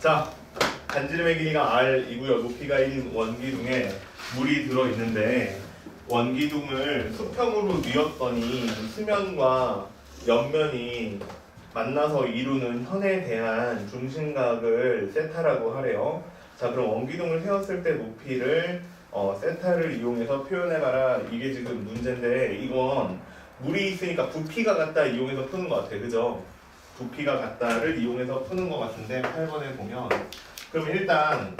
자, 반지름의 길이가 r이고요. 높이가 1인 원기둥에 물이 들어있는데 원기둥을 수평으로 뉘었더니 수면과 옆면이 만나서 이루는 현에 대한 중심각을 세타라고 하래요. 자, 그럼 원기둥을 세웠을 때 높이를 세타를 이용해서 표현해봐라. 이게 지금 문제인데 이건 물이 있으니까 부피가 같다 이용해서 푸는 것 같아. 그죠? 부피가 같다를 이용해서 푸는 것 같은데 8번에 보면 그럼 일단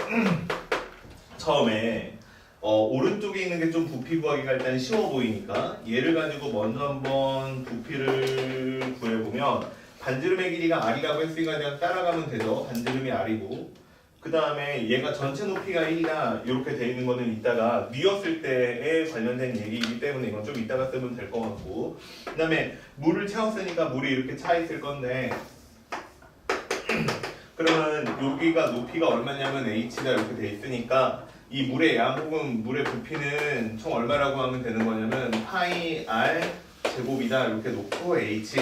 처음에 오른쪽에 있는 게 좀 부피 구하기가 일단 쉬워 보이니까 얘를 가지고 먼저 한번 부피를 구해보면 반지름의 길이가 r이라고 했으니까 그냥 따라가면 되죠. 반지름이 r이고 그 다음에 얘가 전체 높이가 1이다 이렇게 돼 있는 거는 이따가 뉘었을 때에 관련된 얘기이기 때문에 이건 좀 이따가 쓰면 될 것 같고 그 다음에 물을 채웠으니까 물이 이렇게 차 있을 건데 그러면 여기가 높이가 얼마냐면 h다 이렇게 돼 있으니까 이 물의 양 혹은 물의 부피는 총 얼마라고 하면 되는 거냐면 파이 r 제곱이다 이렇게 놓고 h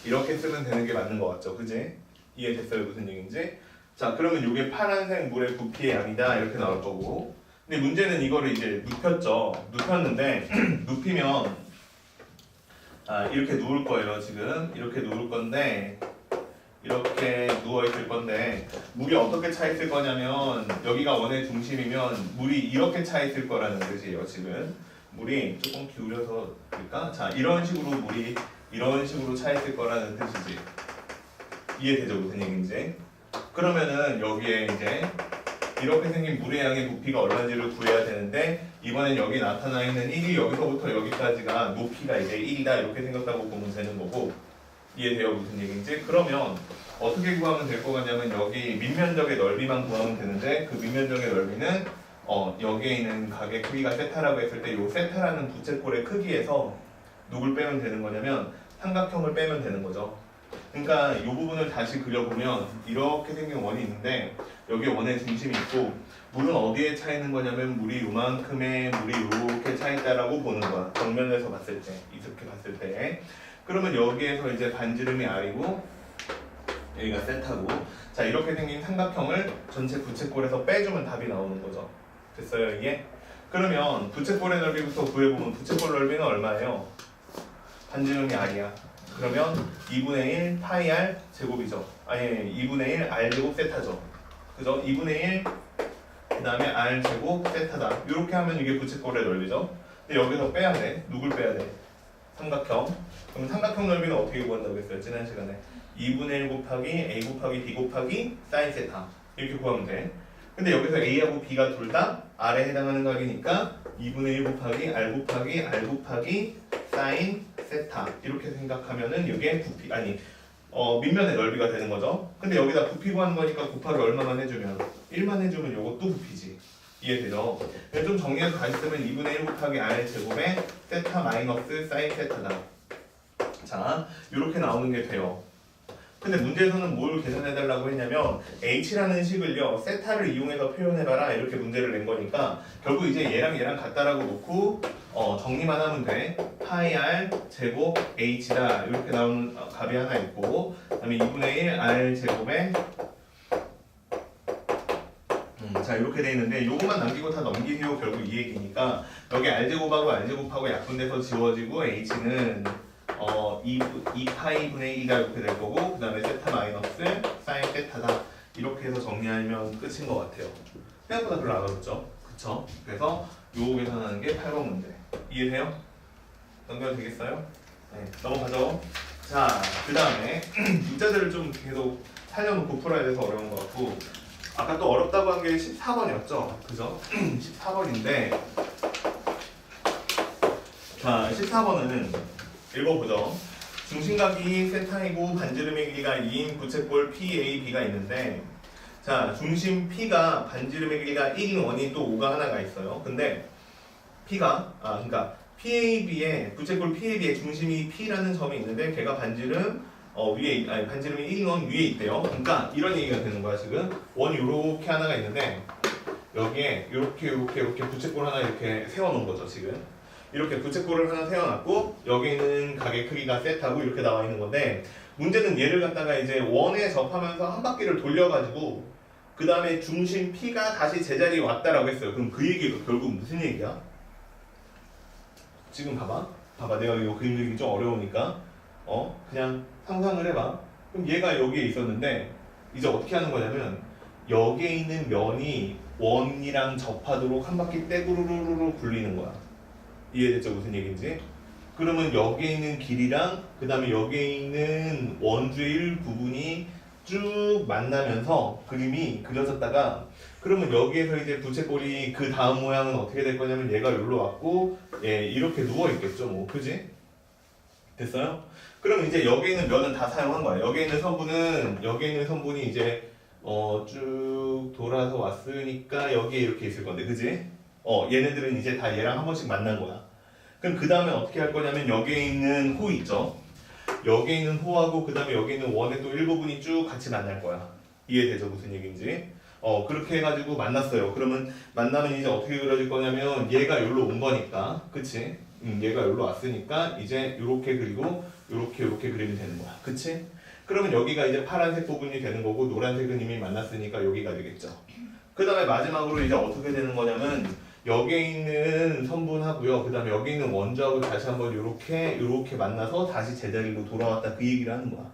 이렇게 쓰면 되는 게 맞는 것 같죠, 그지? 이해됐어요 무슨 얘기인지? 자, 그러면 이게 파란색 물의 부피의 양이다 이렇게 나올 거고 근데 문제는 이거를 이제 눕혔죠. 눕혔는데 눕히면 이렇게 누울 거예요. 지금 이렇게 누울 건데 이렇게 누워 있을 건데 물이 어떻게 차 있을 거냐면 여기가 원의 중심이면 물이 이렇게 차 있을 거라는 뜻이에요. 지금 물이 조금 기울여서 그러니까 자 이런 식으로 물이 이런 식으로 차 있을 거라는 뜻이지. 이해되죠 무슨 얘기인지? 그러면은 여기에 이제 이렇게 생긴 물의 양의 부피가 얼마인지를 구해야 되는데 이번엔 여기 나타나 있는 1이 여기서부터 여기까지가 높이가 이제 1이다 이렇게 생겼다고 보면 되는 거고 이해돼요 무슨 얘기인지? 그러면 어떻게 구하면 될 거 같냐면 여기 밑면적의 넓이만 구하면 되는데 그 밑면적의 넓이는 여기에 있는 각의 크기가 세타라고 했을 때 이 세타라는 부채꼴의 크기에서 누굴 빼면 되는 거냐면 삼각형을 빼면 되는 거죠. 그러니까 이 부분을 다시 그려보면 이렇게 생긴 원이 있는데 여기 원의 중심이 있고 물은 어디에 차 있는 거냐면 물이 요만큼의 물이 이렇게 차 있다라고 보는 거야. 정면에서 봤을 때 이렇게 봤을 때 그러면 여기에서 이제 반지름이 r이고 여기가 세타고 자 이렇게 생긴 삼각형을 전체 부채꼴에서 빼주면 답이 나오는 거죠. 됐어요 이게? 그러면 부채꼴의 넓이부터 구해보면 부채꼴 넓이는 얼마예요? 반지름이 r이야. 그러면 2분의 1 파이 r 제곱이죠. 아니 2분의 1 r 제곱 세타죠. 그죠? 2분의 1 그 다음에 r 제곱 세타다. 이렇게 하면 이게 부채꼴의 넓이죠. 근데 여기서 빼야 돼. 누굴 빼야 돼? 삼각형. 그럼 삼각형 넓이는 어떻게 구한다고 했어요? 지난 시간에 2분의 1 곱하기 a 곱하기 b 곱하기 사인 세타 이렇게 구하면 돼. 근데 여기서 a하고 b가 둘 다 r에 해당하는 값이니까 2분의 1 곱하기 r 곱하기 r 곱하기 사인 세타 이렇게 생각하면은 이게 부피 아니 밑면의 넓이가 되는 거죠. 근데 여기다 부피 구하는 거니까 곱하기 얼마만 해주면 1만 해주면 이것도 부피지. 이해되죠? 좀 정리해서 다시 쓰면 2분의 1 곱하기 r 제곱에 세타 마이너스 사인 세타다. 자 이렇게 나오는 게 돼요. 근데 문제에서는 뭘 계산해달라고 했냐면 h라는 식을요 세타를 이용해서 표현해봐라 이렇게 문제를 낸 거니까 결국 이제 얘랑 같다라고 놓고 정리만 하면 돼. 파이 r 제곱 h다 이렇게 나오는 값이 하나 있고 그 다음에 2분의 1 r 제곱에 자 이렇게 돼 있는데 요것만 남기고 다 넘기세요. 결국 이 얘기니까 여기 r 제곱하고 약분돼서 지워지고 h는 2파이 분의 2가 이렇게 될 거고 그 다음에 세타 마이너스 사인 세타다 이렇게 해서 정리하면 끝인 것 같아요. 생각보다 별로 안 어렵죠? 그쵸? 그래서 요 계산하는 게 8번 문제 이해돼요? 넘겨도 되겠어요? 네, 넘어가죠. 자, 그 다음에 문제들을 좀 계속 살려놓고 풀어야 돼서 어려운 것 같고 아까 또 어렵다고 한 게 14번이었죠? 그죠? 14번인데 자, 14번은 읽어보죠. 중심각이 세타이고 반지름의 길이가 2인 부채꼴 PAB가 있는데 자 중심 P가 반지름의 길이가 1인 원이 또 5가 하나가 있어요. 근데 P가 그러니까 PAB의 부채꼴 PAB의 중심이 P라는 점이 있는데 걔가 반지름 반지름이 1인 원 위에 있대요. 그러니까 이런 얘기가 되는 거야. 지금 원이 이렇게 하나가 있는데 여기에 이렇게 부채꼴 하나 이렇게 세워놓은 거죠. 지금 이렇게 부채꼴을 하나 세워놨고 여기 있는 각의 크기가 세타고 이렇게 나와 있는 건데 문제는 얘를 갖다가 이제 원에 접하면서 한 바퀴를 돌려가지고 그 다음에 중심 P가 다시 제자리에 왔다라고 했어요. 그럼 그 얘기가 결국 무슨 얘기야? 지금 봐봐 내가 이거 그림 그리기 좀 어려우니까 그냥 상상을 해봐. 그럼 얘가 여기에 있었는데 이제 어떻게 하는 거냐면 여기에 있는 면이 원이랑 접하도록 한 바퀴 떼구르르르 굴리는 거야. 이해됐죠? 무슨 얘기인지? 그러면 여기에 있는 길이랑 그 다음에 여기에 있는 원주의 일부분이 쭉 만나면서 그림이 그려졌다가 그러면 여기에서 이제 부채꼴이 그 다음 모양은 어떻게 될 거냐면 얘가 여기로 왔고 이렇게 누워 있겠죠 뭐 그지? 됐어요? 그럼 이제 여기 있는 면은 다 사용한 거야. 여기 있는 선분이 이제 쭉 돌아서 왔으니까 여기에 이렇게 있을 건데 그지? 얘네들은 이제 다 얘랑 한 번씩 만난 거야. 그럼 그 다음에 어떻게 할 거냐면 여기에 있는 호 있죠? 여기에 있는 호하고 그 다음에 여기 있는 원의 또 일부분이 쭉 같이 만날 거야. 이해되죠? 무슨 얘기인지? 그렇게 해가지고 만났어요. 그러면 만나면 이제 어떻게 그려질 거냐면 얘가 여기로 온 거니까 그치? 얘가 여기로 왔으니까 이제 요렇게 그리고 요렇게 그리면 되는 거야. 그치? 그러면 여기가 이제 파란색 부분이 되는 거고 노란색은 이미 만났으니까 여기가 되겠죠. 그 다음에 마지막으로 이제 어떻게 되는 거냐면 여기에 있는 선분하고요. 그 다음에 여기 있는 원주하고 다시 한번 요렇게 만나서 다시 제자리로 돌아왔다 그 얘기를 하는 거야.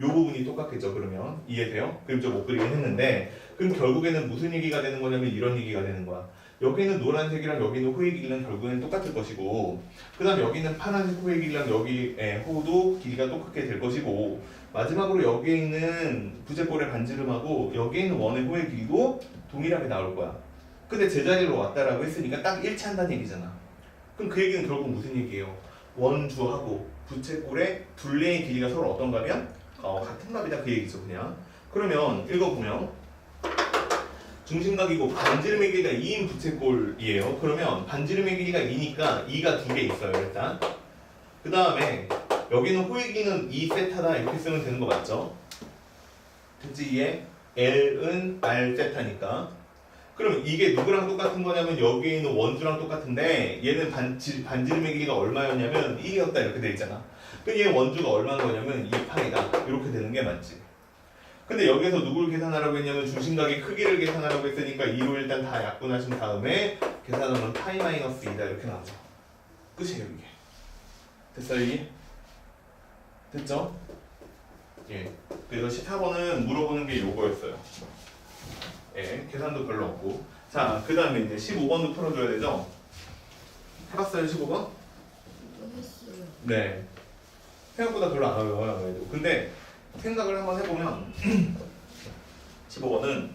요 부분이 똑같겠죠. 그러면 이해돼요? 그림 좀 못 그리긴 했는데 그럼 결국에는 무슨 얘기가 되는 거냐면 이런 얘기가 되는 거야. 여기는 노란색이랑 여기는 호의 길이는 결국에는 똑같을 것이고 그 다음에 여기는 파란색 호의 길이랑 여기 호도 길이가 똑같게 될 것이고 마지막으로 여기에 있는 부채꼴의 반지름하고 여기에 있는 원의 호의 길이도 동일하게 나올 거야. 근데 제자리로 왔다라고 했으니까 딱 일치한다는 얘기잖아. 그럼 그 얘기는 결국 무슨 얘기예요? 원주하고 부채꼴의 둘레의 길이가 서로 어떤가면 같은 값이다 그 얘기죠 그냥. 그러면 읽어보면 중심각이고 반지름의 길이가 2인 부채꼴이에요. 그러면 반지름의 길이가 2니까 2가 두 개 있어요 일단. 그 다음에 여기는 호의 길이는 2세타다 이렇게 쓰면 되는 거 맞죠? 됐지 이해? L은 R세타니까 그럼 이게 누구랑 똑같은 거냐면 여기에 있는 원주랑 똑같은데 얘는 반지름의 길이가 얼마였냐면 1이었다 이렇게 돼 있잖아. 그럼 얘 원주가 얼마인 거냐면 2파이다 이렇게 되는 게 맞지. 근데 여기서 누구를 계산하라고 했냐면 중심각의 크기를 계산하라고 했으니까 2로 일단 다 약분하신 다음에 계산하면 파이 마이너스 2다 이렇게 나오죠. 끝이에요 이게. 됐어요 이게? 됐죠? 예. 그래서 14번은 물어보는 게 요거였어요. 예, 계산도 별로 없고. 자, 그 다음에 이제 15번도 풀어줘야 되죠? 해봤어요, 15번? 했어요. 네. 생각보다 별로 안 어려워요. 근데 생각을 한번 해보면 15번은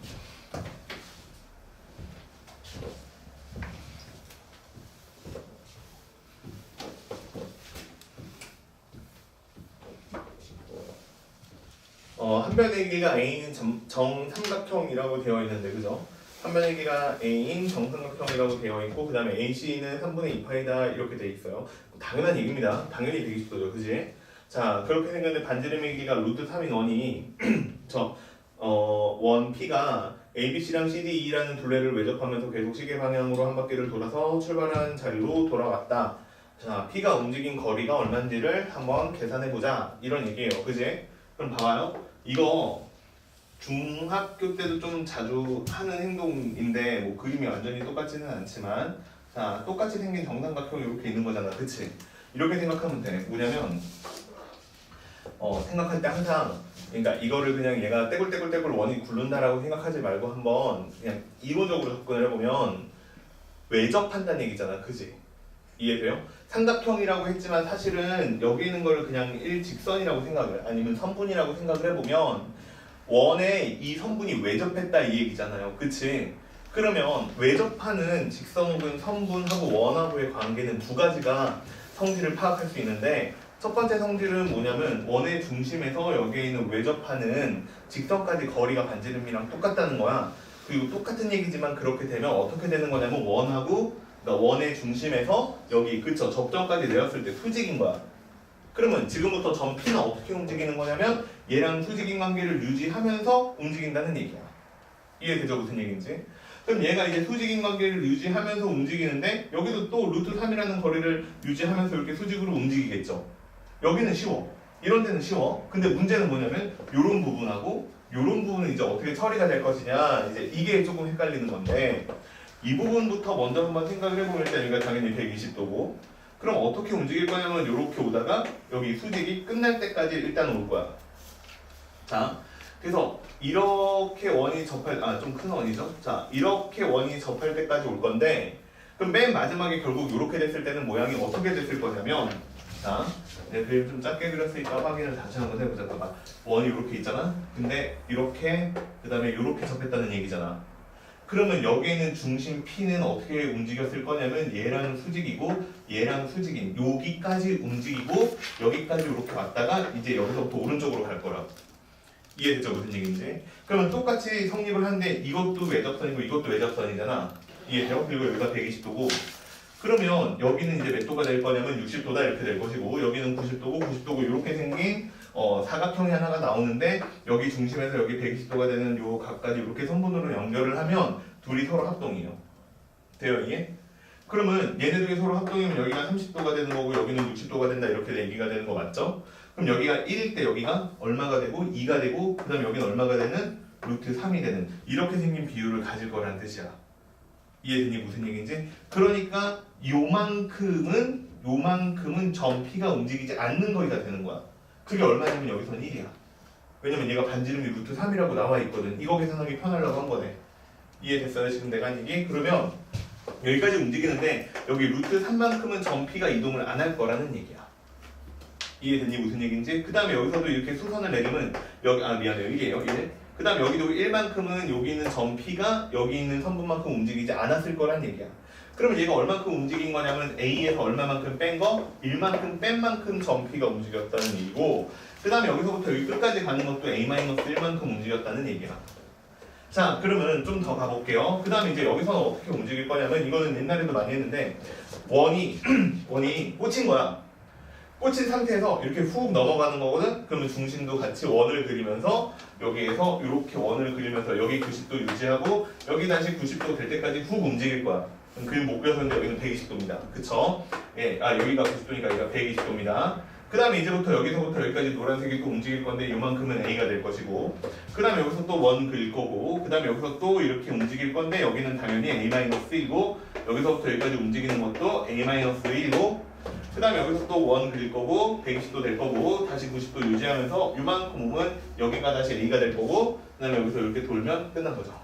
한 변의 길이가 A인 정삼각형이라고 되어 있는데 그죠? 한 변의 길이가 A인 정삼각형이라고 되어 있고 그 다음에 AC는 3분의 2파이다 이렇게 되어 있어요. 당연한 얘기입니다. 당연히 되기 쉽죠. 그지? 자 그렇게 생겼는데 반지름의 길이가 루트 3인 원이 원 P가 ABC랑 CDE라는 둘레를 외접하면서 계속 시계 방향으로 한 바퀴를 돌아서 출발한 자리로 돌아왔다. 자 P가 움직인 거리가 얼마인지를 한번 계산해보자 이런 얘기예요. 그지? 그럼 봐봐요. 이거 중학교 때도 좀 자주 하는 행동인데 뭐 그림이 완전히 똑같지는 않지만 자 똑같이 생긴 정삼각형이 이렇게 있는 거잖아. 그치? 이렇게 생각하면 돼. 뭐냐면 생각할 때 항상 그러니까 이거를 그냥 얘가 떼굴떼굴떼굴 원이 굴른다라고 생각하지 말고 한번 그냥 이론적으로 접근을 해보면 외접한다는 얘기잖아. 그지? 이해돼요? 삼각형이라고 했지만 사실은 여기 있는 걸 그냥 일직선이라고 생각을 아니면 선분이라고 생각을 해보면 원에 이 선분이 외접했다 이 얘기잖아요. 그치? 그러면 외접하는 직선 혹은 선분하고 원하고의 관계는 두 가지가 성질을 파악할 수 있는데 첫 번째 성질은 뭐냐면 원의 중심에서 여기에 있는 외접하는 직선까지 거리가 반지름이랑 똑같다는 거야. 그리고 똑같은 얘기지만 그렇게 되면 어떻게 되는 거냐면 원하고 그러니까 원의 중심에서 여기 그쵸 접점까지 내렸을 때 수직인 거야. 그러면 지금부터 점 P는 어떻게 움직이는 거냐면 얘랑 수직인 관계를 유지하면서 움직인다는 얘기야. 이해되죠? 무슨 얘기인지? 그럼 얘가 이제 수직인 관계를 유지하면서 움직이는데 여기도 또 루트 3이라는 거리를 유지하면서 이렇게 수직으로 움직이겠죠. 여기는 쉬워. 이런 데는 쉬워. 근데 문제는 뭐냐면 이런 부분하고 요런 부분은 이제 어떻게 처리가 될 것이냐 이제 이게 조금 헷갈리는 건데 이 부분부터 먼저 한번 생각을 해보면 일단 여기가 당연히 120도고 그럼 어떻게 움직일 거냐면 요렇게 오다가 여기 수직이 끝날 때까지 일단 올 거야. 자, 그래서 이렇게 원이 접할 좀 큰 원이죠. 자, 이렇게 원이 접할 때까지 올 건데 그럼 맨 마지막에 결국 이렇게 됐을 때는 모양이 어떻게 됐을 거냐면 자, 내 그림 좀 작게 그렸으니까 확인을 다시 한번 해보자. 봐봐. 원이 이렇게 있잖아. 근데 이렇게 그 다음에 이렇게 접했다는 얘기잖아. 그러면 여기에 있는 중심 P는 어떻게 움직였을 거냐면 얘랑 수직이고 얘랑 수직인 여기까지 움직이고 여기까지 이렇게 왔다가 이제 여기서부터 오른쪽으로 갈 거라고. 이해되죠? 무슨 얘기인지? 그러면 똑같이 성립을 하는데 이것도 외접선이고 이것도 외접선이잖아. 이해돼요? 그리고 여기가 120도고 그러면 여기는 이제 몇 도가 될 거냐면 60도다 이렇게 될 것이고 여기는 90도고 90도고 이렇게 생긴 사각형이 하나가 나오는데 여기 중심에서 여기 120도가 되는 요 각까지 이렇게 선분으로 연결을 하면 둘이 서로 합동이에요. 돼요 이게? 그러면 얘네들이 서로 합동이면 여기가 30도가 되는 거고 여기는 60도가 된다 이렇게 얘기가 되는 거 맞죠? 그럼 여기가 1일 때 여기가 얼마가 되고 2가 되고 그 다음에 여기는 얼마가 되는 루트 3이 되는 이렇게 생긴 비율을 가질 거라는 뜻이야. 이해되니 무슨 얘기인지? 그러니까 요만큼은 점 P가 움직이지 않는 거리가 되는 거야. 그게 얼마냐면 여기서는 1이야. 왜냐면 얘가 반지름이 루트 3이라고 나와 있거든. 이거 계산하기 편하려고 한 거네. 이해됐어요? 지금 내가 한 얘기? 그러면 여기까지 움직이는데 여기 루트 3만큼은 점 P가 이동을 안 할 거라는 얘기야. 이해됐니? 무슨 얘기인지? 그 다음에 여기서도 이렇게 수선을 내리면 여기 미안해요. 1이에요. 1. 그 다음 여기도 1만큼은 여기 있는 점 P가 여기 있는 선분만큼 움직이지 않았을 거란 얘기야. 그러면 얘가 얼만큼 움직인 거냐면 A에서 얼마만큼 뺀 거? 1만큼 뺀 만큼 점 P가 움직였다는 얘기고 그 다음에 여기서부터 여기 끝까지 가는 것도 A-1만큼 움직였다는 얘기야. 자, 그러면 좀 더 가볼게요. 그 다음에 이제 여기서는 어떻게 움직일 거냐면 이거는 옛날에도 많이 했는데 원이 꽂힌 거야. 꽂힌 상태에서 이렇게 훅 넘어가는 거거든? 그러면 중심도 같이 원을 그리면서 여기에서 이렇게 원을 그리면서 여기 90도 유지하고 여기 다시 90도 될 때까지 훅 움직일 거야. 그림 못 그려서인데 여기는 120도입니다. 그쵸? 예, 여기가 90도니까 여기가 120도입니다. 그 다음에 이제부터 여기서부터 여기까지 노란색이 또 움직일 건데 요만큼은 A가 될 것이고 그 다음에 여기서 또 원 그릴 거고 그 다음에 여기서 또 이렇게 움직일 건데 여기는 당연히 A-1이고 여기서부터 여기까지 움직이는 것도 A-1이고 그 다음에 여기서 또 원 그릴 거고 120도 될 거고 다시 90도 유지하면서 요만큼 오면 여기가 다시 A가 될 거고 그 다음에 여기서 이렇게 돌면 끝난 거죠.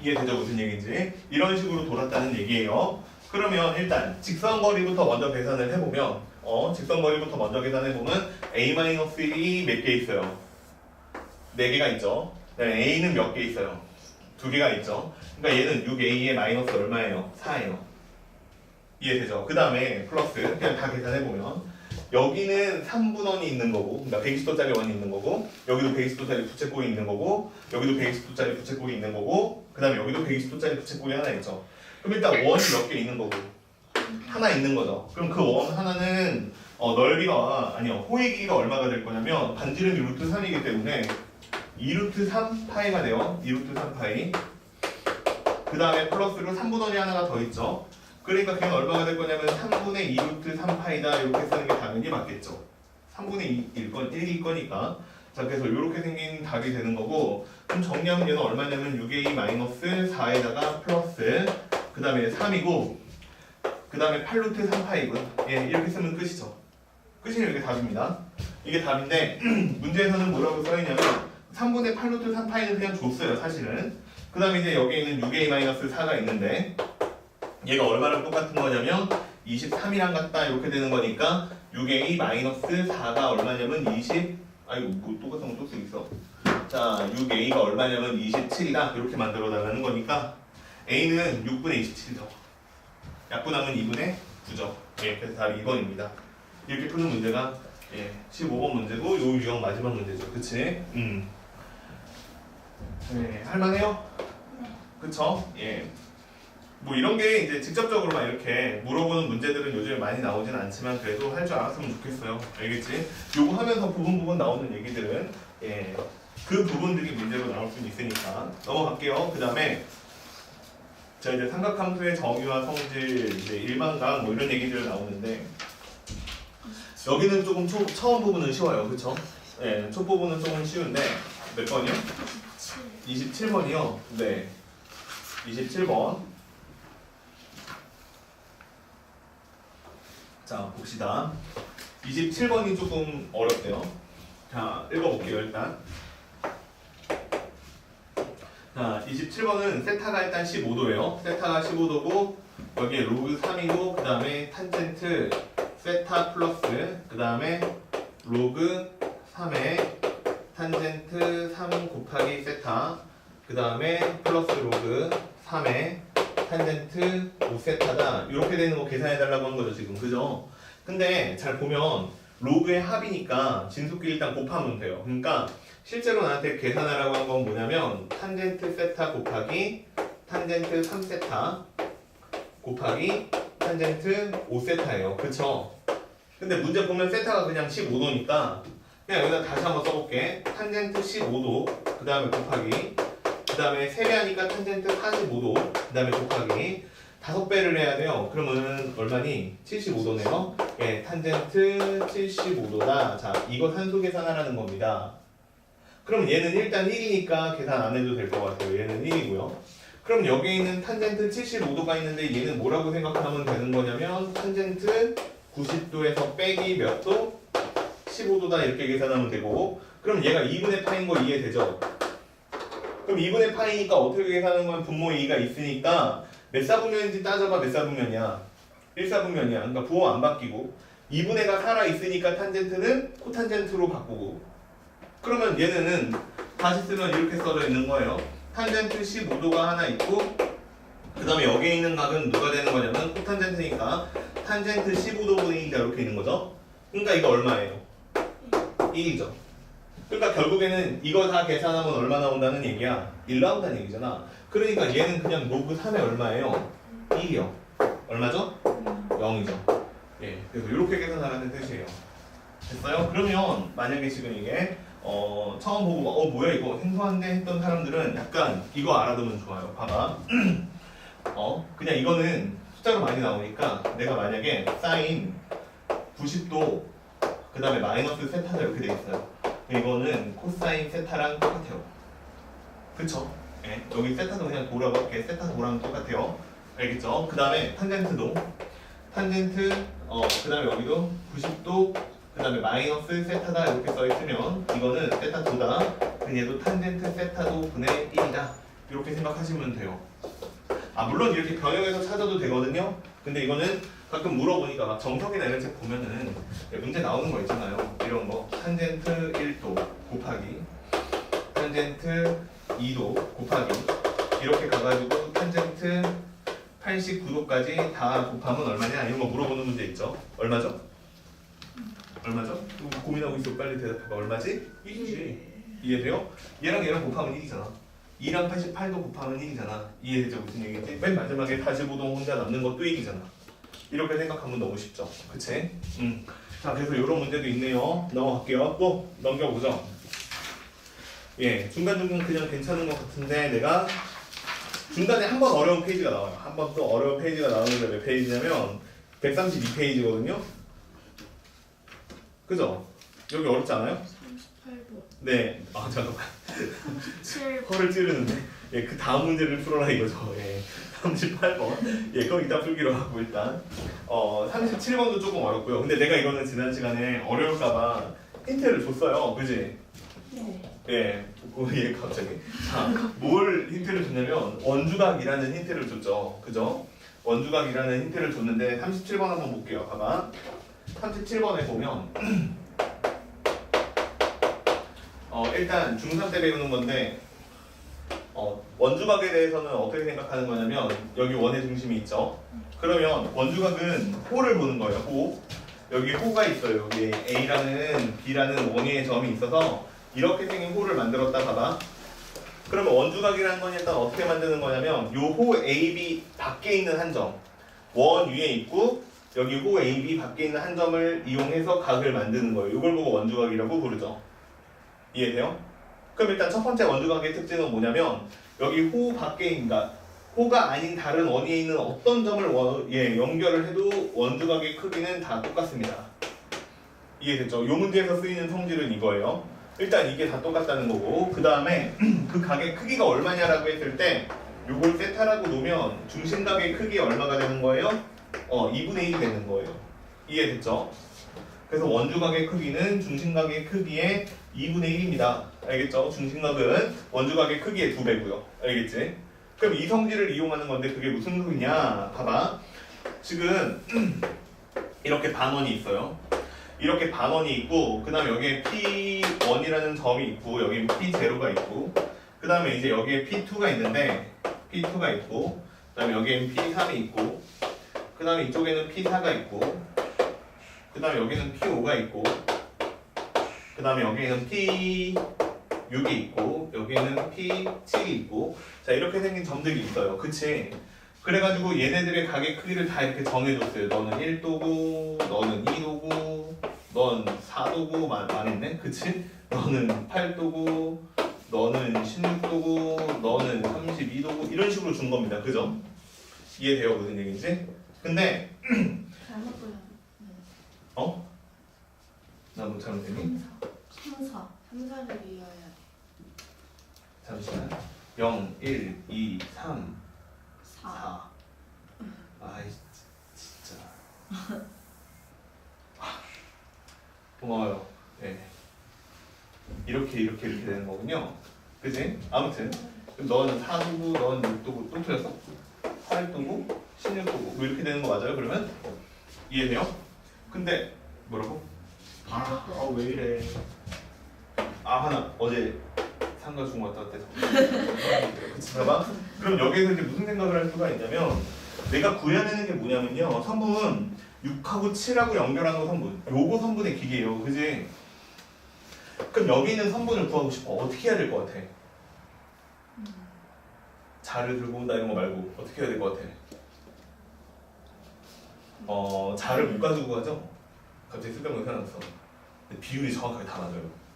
이해되죠? 무슨 얘기인지? 이런 식으로 돌았다는 얘기예요. 그러면 일단 직선거리부터 먼저 계산을 해보면 직선거리부터 먼저 계산해보면 A-1이 몇 개 있어요? 4개가 있죠. 네, A는 몇 개 있어요? 2개가 있죠. 그러니까 얘는 6A의 마이너스 얼마예요? 4예요. 이해되죠? 그 다음에 플러스 그냥 다 계산해보면 여기는 3분원이 있는 거고 그러니까 120도짜리 원이 있는 거고 여기도 120도짜리 부채꼴이 있는 거고 여기도 120도짜리 부채꼴이 있는 거고 그 다음에 여기도 120도짜리 부채꼴이 하나 있죠. 그럼 일단 원이 몇 개 있는 거고 하나 있는 거죠. 그럼 그 원 하나는 넓이가 호의 길이가 얼마가 될 거냐면 반지름이 루트 3이기 때문에 2루트 3파이가 돼요. 2루트 3파이 그 다음에 플러스로 3분원이 하나가 더 있죠. 그러니까 그냥 얼마가 될 거냐면 3분의 2루트 3파이다 이렇게 쓰는 게 당연히 맞겠죠. 3분의 1일 거니까. 자, 그래서 이렇게 생긴 답이 되는 거고 그럼 정리하면 얘는 얼마냐면 6a 마이너스 4에다가 플러스 그 다음에 3이고 그 다음에 8루트 3파이고요. 예, 이렇게 쓰면 끝이죠. 끝이 이렇게 답입니다. 이게 답인데 문제에서는 뭐라고 써있냐면 3분의 8루트 3파이는 그냥 줬어요 사실은. 그 다음에 이제 여기에 있는 6a 마이너스 4가 있는데 얘가 얼마랑 똑같은 거냐면 23이랑 같다 이렇게 되는 거니까 6a 마이너스 4가 얼마냐면 뭐 똑같은 거 또 쓰고 있어. 자, 6a가 얼마냐면 27이다 이렇게 만들어 달라는 거니까 a는 6분의 27이죠. 약분하면 2분의 9죠. 예, 그래서 답이 2번입니다. 이렇게 푸는 문제가 15번 문제고 요 유형 마지막 문제죠. 그치? 네, 할만해요? 그쵸? 예. 뭐 이런 게 이제 직접적으로 막 이렇게 물어보는 문제들은 요즘에 많이 나오진 않지만 그래도 할 줄 알았으면 좋겠어요. 알겠지? 요거 하면서 부분 나오는 얘기들은 그 부분들이 문제로 나올 수 있으니까 넘어갈게요. 그 다음에 자 이제 삼각함수의 정의와 성질, 이제 일반강 뭐 이런 얘기들 나오는데 여기는 조금 처음 부분은 쉬워요. 그쵸? 초 부분은 조금 쉬운데 몇 번이요? 27번이요? 네. 27번. 자, 봅시다. 27번이 조금 어렵대요. 자, 읽어볼게요, 일단. 자, 27번은 세타가 일단 15도예요. 세타가 15도고, 여기에 로그 3이고, 그 다음에 탄젠트 세타 플러스, 그 다음에 로그 3의 탄젠트 3 곱하기 세타, 그 다음에 플러스 로그 3의 탄젠트 5세타다. 이렇게 되는 거 계산해달라고 한 거죠, 지금. 그죠? 근데 잘 보면 로그의 합이니까 진수끼리 일단 곱하면 돼요. 그러니까 실제로 나한테 계산하라고 한 건 뭐냐면 탄젠트 세타 곱하기 탄젠트 3세타 곱하기 탄젠트 5세타예요. 그쵸? 근데 문제 보면 세타가 그냥 15도니까 그냥 여기다 다시 한번 써볼게. 탄젠트 15도 그 다음에 곱하기 그 다음에 3배하니까 탄젠트 45도 그 다음에 곱하기 5배를 해야 돼요. 그러면 얼마니? 75도네요. 예, 탄젠트 75도다. 자, 이거 산수 계산하라는 겁니다. 그럼 얘는 일단 1이니까 계산 안 해도 될 것 같아요. 얘는 1이고요. 그럼 여기에 있는 탄젠트 75도가 있는데 얘는 뭐라고 생각하면 되는 거냐면 탄젠트 90도에서 빼기 몇 도? 15도다 이렇게 계산하면 되고 그럼 얘가 2분의 파인 거 이해되죠? 그럼 2분의 파이니까 어떻게 계산하는 건 분모 2가 있으니까 몇 사분면인지 따져봐. 몇 사분면이야? 1사분면이야. 그러니까 부호 안 바뀌고 2분의가 살아있으니까 탄젠트는 코탄젠트로 바꾸고 그러면 얘는 다시 쓰면 이렇게 써져 있는 거예요. 탄젠트 15도가 하나 있고 그 다음에 여기에 있는 각은 누가 되는 거냐면 코탄젠트니까 탄젠트 15도분의 2가 이렇게 있는 거죠. 그러니까 이거 얼마예요? 1이죠. 그러니까 결국에는 이거 다 계산하면 얼마 나온다는 얘기야? 1 나온다는 얘기잖아. 그러니까 얘는 그냥 로그 3에 얼마예요? 1이요. 얼마죠? 0이죠. 예, 그래서 이렇게 계산하라는 뜻이에요. 됐어요? 그러면 만약에 지금 이게 처음 보고 뭐야 이거 생소한데 했던 사람들은 약간 이거 알아두면 좋아요. 봐봐. 그냥 이거는 숫자로 많이 나오니까 내가 만약에 사인 90도 그 다음에 마이너스 세타가 이렇게 돼 있어요. 이거는 코사인 세타랑 똑같아요. 그쵸? 네, 여기 세타도 그냥 도라고 할게. 세타 도랑 똑같아요. 알겠죠? 그 다음에 탄젠트도 탄젠트 그 다음에 여기도 90도 그 다음에 마이너스 세타다 이렇게 써있으면 이거는 세타 도다. 얘도 탄젠트 세타도 분의 1이다. 이렇게 생각하시면 돼요. 물론 이렇게 변형해서 찾아도 되거든요. 근데 이거는 가끔 물어보니까 막 정석이나 이런 책 보면은 문제 나오는 거 있잖아요. 이런 거 탄젠트 1도 곱하기 탄젠트 2도 곱하기 이렇게 가가지고 탄젠트 89도까지 다 곱하면 얼마냐 이런 거 물어보는 문제 있죠. 얼마죠? 얼마죠? 고민하고 있어. 빨리 대답해봐. 얼마지? 1이지. 이해돼요? 얘랑 얘랑 곱하면 1이잖아. 2랑 88도 곱하면 1이잖아. 이해되죠? 무슨 얘기인지? 맨 마지막에 45도 혼자 남는 것도 1이잖아. 이렇게 생각하면 너무 쉽죠? 그치? 자, 그래서 이런 문제도 있네요. 넘어갈게요. 또 넘겨보죠. 예, 중간중간 그냥 괜찮은 것 같은데 내가 중간에 한 번 어려운 페이지가 나와요. 한 번 또 어려운 페이지가 나오는데 몇 페이지냐면 132페이지거든요. 그죠? 여기 어렵지 않아요? 38번. 네. 잠깐만. 7번. 허를 찌르는데. 예, 그 다음 문제를 풀어라 이거죠. 예. 38번. 예, 그건 이따 풀기로 하고 일단. 37번도 조금 어렵고요. 근데 내가 이거는 지난 시간에 어려울까봐 힌트를 줬어요. 그지? 네. 예, 예, 갑자기. 자, 뭘 힌트를 줬냐면 원주각이라는 힌트를 줬죠. 그죠? 원주각이라는 힌트를 줬는데 37번 한번 볼게요. 봐봐. 37번에 보면 일단 중3 때 배우는 건데 원주각에 대해서는 어떻게 생각하는 거냐면 여기 원의 중심이 있죠. 그러면 원주각은 호를 보는 거예요. 호. 여기 호가 있어요. 여기 A라는 B라는 원위의 점이 있어서 이렇게 생긴 호를 만들었다 봐봐. 그러면 원주각이라는 건 일단 어떻게 만드는 거냐면 요 호 AB 밖에 있는 한 점, 원 위에 있고 여기 호 AB 밖에 있는 한 점을 이용해서 각을 만드는 거예요. 이걸 보고 원주각이라고 부르죠. 이해돼요? 그럼 일단 첫 번째 원주각의 특징은 뭐냐면 여기 호 밖에 있는가 호가 아닌 다른 원위에 있는 어떤 점을 연결을 해도 원주각의 크기는 다 똑같습니다. 이해됐죠? 이 문제에서 쓰이는 성질은 이거예요. 일단 이게 다 똑같다는 거고 그 다음에 그 각의 크기가 얼마냐라고 했을 때 요걸 세타라고 놓으면 중심각의 크기 얼마가 되는 거예요? 2분의 1이 되는 거예요. 이해됐죠? 그래서 원주각의 크기는 중심각의 크기의 2분의 1입니다. 알겠죠? 중심각은 원주각의 크기의 2배고요. 알겠지? 그럼 이 성질을 이용하는 건데 그게 무슨 소리냐? 봐봐. 지금 이렇게 반원이 있어요. 이렇게 반원이 있고 그 다음에 여기에 P1이라는 점이 있고 여기 P0가 있고 그 다음에 이제 여기에 P2가 있는데 P2가 있고 그 다음에 여기에는 P3이 있고 그 다음에 이쪽에는 P4가 있고 그 다음에 여기는 P5가 있고 그 다음에 여기에는 P6이 있고 여기에는 P7이 있고 자 이렇게 생긴 점들이 있어요. 그치? 그래가지고 얘네들의 각의 크기를 다 이렇게 정해줬어요. 너는 1도고 너는 2도고 넌 4도고 말했네? 그치? 너는 8도고 너는 16도고 너는 32도고 이런 식으로 준 겁니다. 그죠? 이해돼요? 무슨 얘기인지? 근데 잘못 보였네. 나 뭐 잘못했니? 3사를 이어야 돼. 잠시만 0, 1, 2, 3, 4. 4 아이 진짜 고마워요. 네. 이렇게 되는 거군요. 그치? 아무튼 그럼 너는 4도고 너는 6도고 또 틀렸어? 8도고 16도고 뭐 이렇게 되는 거 맞아요? 그러면? 이해돼요? 근데 뭐라고? 왜 이래 하나 어제 상가 준 거 같다 그치 봐봐. 그럼 여기에서 이제 무슨 생각을 할 수가 있냐면 내가 구해내는 게 뭐냐면요 선분 6하고 7하고 연결하는 거 선분 요거 선분의 기계예요. 그지? 그럼 여기 있는 선분을 구하고 싶어. 어떻게 해야 될 것 같아? 자를 들고 온다 이런 거 말고 어떻게 해야 될 것 같아? 자를 못 가지고 가죠? 갑자기 쓸데없는 거 생각났어. 근데 비율이 정확하게 다 맞아요.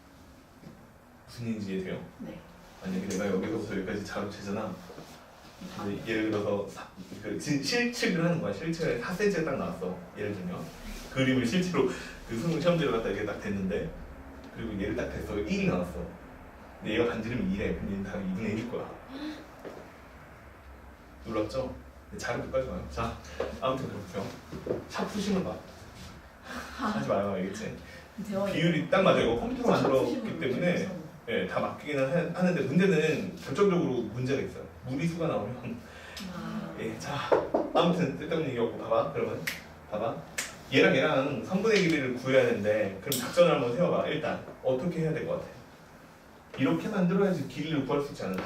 무슨 얘기인지 이해돼요? 네. 만약에 내가 여기서부터 여기까지 자로 재잖아. 근데 예를 들어서 실측을 하는 거야. 실측을 4cm가 딱 나왔어. 예를 들면 그림을 실제로 그 수능 시험지를 갖다 이렇게 딱 됐는데 그리고 얘를 딱 됐어. 1이 나왔어. 근데 얘가 반지름이 2래. 근데 얘는 다 2분의 1일 거야. 놀랍죠? 자를 못 가져와요. 자, 아무튼 그렇고요. 차 푸시는 봐. 하지 말아요, 알겠지? 비율이 딱 맞아요. 이거 컴퓨터로 만들었기 때문에 예, 다 맡기기는 하는데 문제는 결정적으로 문제가 있어요. 무리수가 나오면 예, 자, 아무튼 쓸데없는 얘기였고 봐봐. 그러면 봐봐. 얘랑 성분의 길이를 구해야 되는데 그럼 작전을 한번 세워봐. 일단 어떻게 해야 될 것 같아? 이렇게 만들어야지 길이를 구할 수 있지 않을까?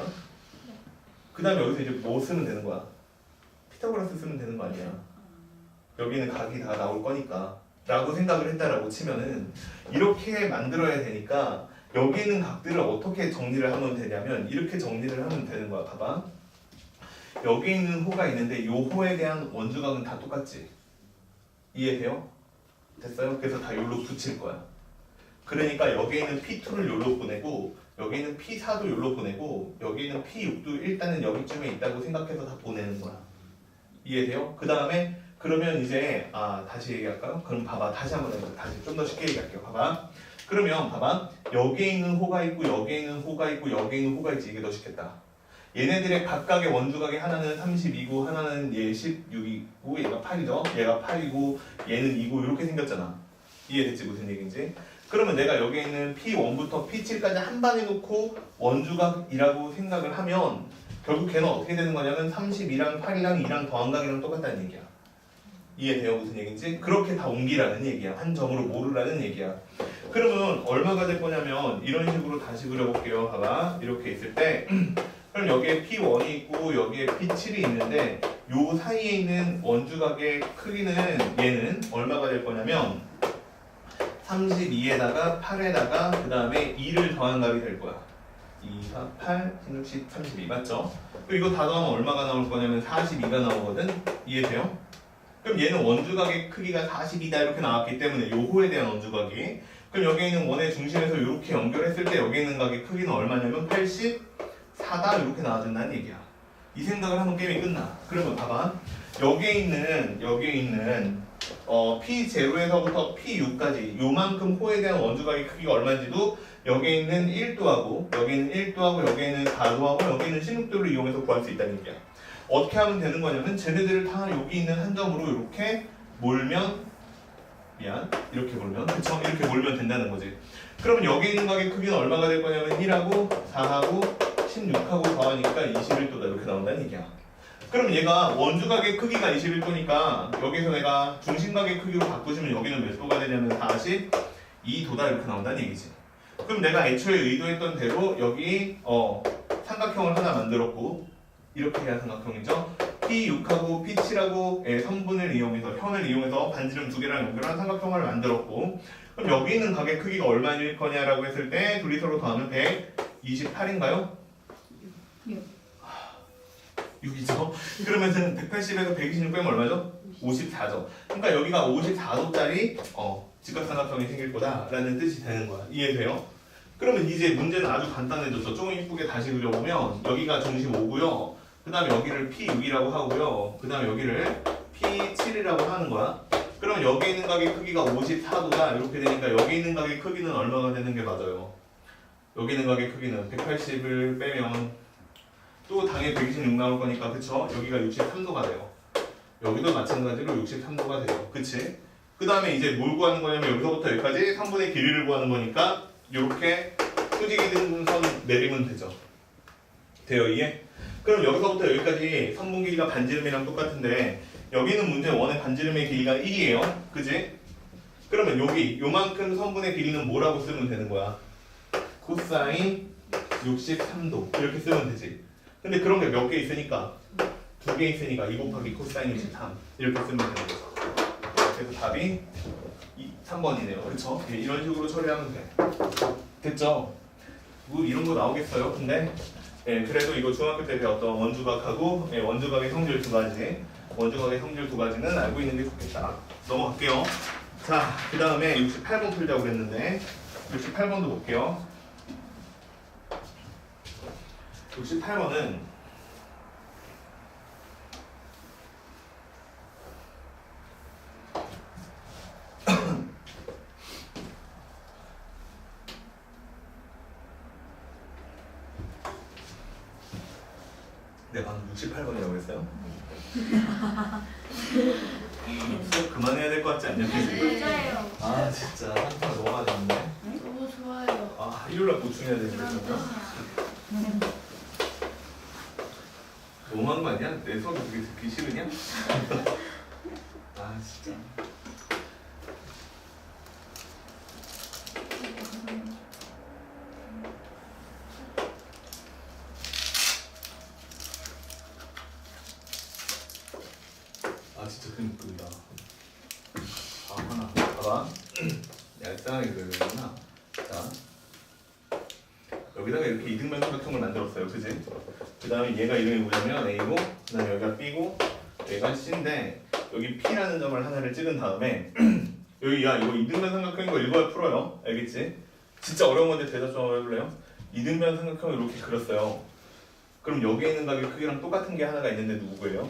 그 다음에 여기서 이제 뭐 쓰면 되는 거야? 피타고라스 쓰면 되는 거 아니야? 여기는 각이 다 나올 거니까 라고 생각을 했다라고 치면은 이렇게 만들어야 되니까 여기 있는 각들을 어떻게 정리를 하면 되냐면 이렇게 정리를 하면 되는 거야. 봐봐. 여기 있는 호가 있는데 이 호에 대한 원주각은 다 똑같지? 이해돼요? 됐어요? 그래서 다 여기로 붙일 거야. 그러니까 여기 있는 P2를 여기로 보내고 여기 있는 P4도 여기로 보내고 여기 있는 P6도 일단은 여기쯤에 있다고 생각해서 다 보내는 거야. 이해돼요? 그 다음에 그러면 이제 다시 얘기할까요? 그럼 봐봐. 다시 한번 해볼게요. 다시 좀 더 쉽게 얘기할게요. 봐봐. 그러면 봐봐. 여기에 있는 호가 있고 여기에 있는 호가 있고 여기에 있는 호가 있지. 이게 더 쉽겠다. 얘네들의 각각의 원주각이 하나는 32고 하나는 얘 16이고 얘가 8이죠. 얘가 8이고 얘는 2고 이렇게 생겼잖아. 이해됐지? 무슨 얘기인지? 그러면 내가 여기에 있는 P1부터 P7까지 한 방에 놓고 원주각이라고 생각을 하면 결국 걔는 어떻게 되는 거냐면 32랑 8이랑 2랑 더한 각이랑 똑같다는 얘기야. 이해돼요? 무슨 얘기인지? 그렇게 다 옮기라는 얘기야. 한 점으로 모르라는 얘기야. 그러면 얼마가 될 거냐면 이런 식으로 다시 그려볼게요. 봐봐. 이렇게 있을 때 그럼 여기에 P1이 있고 여기에 P7이 있는데 요 사이에 있는 원주각의 크기는 얘는 얼마가 될 거냐면 32에다가 8에다가 그 다음에 2를 더한 값이 될 거야. 2, 4, 8, 16, 10, 32 맞죠? 그리고 이거 다 더하면 얼마가 나올 거냐면 42가 나오거든? 이해돼요? 그럼 얘는 원주각의 크기가 42다 이렇게 나왔기 때문에 요 호에 대한 원주각이 그럼 여기 있는 원의 중심에서 이렇게 연결했을 때 여기 있는 각의 크기는 얼마냐면 84다 이렇게 나와준다는 얘기야. 이 생각을 하면 게임이 끝나. 그러면 봐봐. 여기에 있는 P0에서부터 P6까지 요만큼 호에 대한 원주각의 크기가 얼마인지도 여기에 있는 1도하고 여기에 있는 1도하고 여기에 있는 4도하고 여기에 있는 16도를 이용해서 구할 수 있다는 얘기야. 어떻게 하면 되는 거냐면 쟤네들을 다 여기 있는 한 점으로 이렇게 몰면 이렇게 몰면 그쵸? 이렇게 몰면 된다는 거지. 그러면 여기 있는 각의 크기는 얼마가 될 거냐면 1하고 4하고 16하고 더하니까 21도다 이렇게 나온다는 얘기야. 그럼 얘가 원주각의 크기가 21도니까 여기서 내가 중심각의 크기로 바꾸시면 여기는 몇 도가 되냐면 42도다 이렇게 나온다는 얘기지. 그럼 내가 애초에 의도했던 대로 여기 삼각형을 하나 만들었고 이렇게 해야 삼각형이죠. P6하고 P7하고 선분을 이용해서 현을 이용해서 반지름 두 개랑 연결한 삼각형을 만들었고 그럼 여기 있는 각의 크기가 얼마일 거냐라고 했을 때 둘이 서로 더하면 128인가요? 6이죠. 그러면은 180에서 126 빼면 얼마죠? 54죠. 그러니까 여기가 54도짜리 직각삼각형이 생길 거다라는 뜻이 되는 거야. 이해돼요? 그러면 이제 문제는 아주 간단해졌죠. 조금 이쁘게 다시 그려보면 여기가 중심 5고요. 그 다음에 여기를 P6이라고 하고요. 그 다음에 여기를 P7이라고 하는 거야. 그럼 여기 있는 각의 크기가 54도다 이렇게 되니까 여기 있는 각의 크기는 얼마가 되는 게 맞아요? 여기 있는 각의 크기는 180을 빼면 또 당연히 126 나올 거니까 그쵸? 여기가 63도가 돼요. 여기도 마찬가지로 63도가 돼요. 그치? 그 다음에 이제 뭘 구하는 거냐면 여기서부터 여기까지 3분의 길이를 구하는 거니까 이렇게 수직이 된 선 내리면 되죠. 돼요 이해? 그럼 여기서부터 여기까지 선분 길이가 반지름이랑 똑같은데 여기는 문제 1의 반지름의 길이가 1이에요. 그지? 그러면 여기 요만큼 선분의 길이는 뭐라고 쓰면 되는 거야? 코사인 63도 이렇게 쓰면 되지. 근데 그런 게 몇 개 있으니까 2개 있으니까 2 곱하기 코사인 63 이렇게 쓰면 되는 거죠. 그래서 답이 3번이네요. 그쵸? 예, 이런 식으로 처리하면 돼. 됐죠? 뭐 이런 거 나오겠어요? 근데 그래도 이거 중학교 때 배웠던 원주각하고 원주각의 성질 두 가지는 알고 있는 게 좋겠다. 넘어갈게요. 자, 그 다음에 68번 풀자고 그랬는데 68번도 볼게요. 68번은 내가 방금 68번이라고 했어요? 수업 그만해야 될 것 같지 않냐? 맞아요. 아 진짜 한타가 너무 많이 왔네. 너무 좋아요. 아 일요일날 보충해야 되는데 그런 진짜. 뜻이야. 너무한 거 아니야? 내 수업이 그렇게 듣기 싫으냐? 아 진짜. 아 진짜 그림 이쁘다. 아 하나 봐봐. 얄쌍하게 그리는구나. 자 여기다가 이렇게 이등변 삼각형을 만들었어요. 그지? 그 다음에 얘가 이름이 뭐냐면 A고 그 다음에 여기가 B고 얘가 C인데 여기 P라는 점을 하나를 찍은 다음에 여기 야 이거 이등변 삼각형인 거 읽어야 풀어요. 알겠지? 진짜 어려운 건데 대답 좀 해볼래요? 이등변 삼각형을 이렇게 그렸어요. 그럼 여기에 있는 각의 크기랑 똑같은 게 하나가 있는데 누구예요?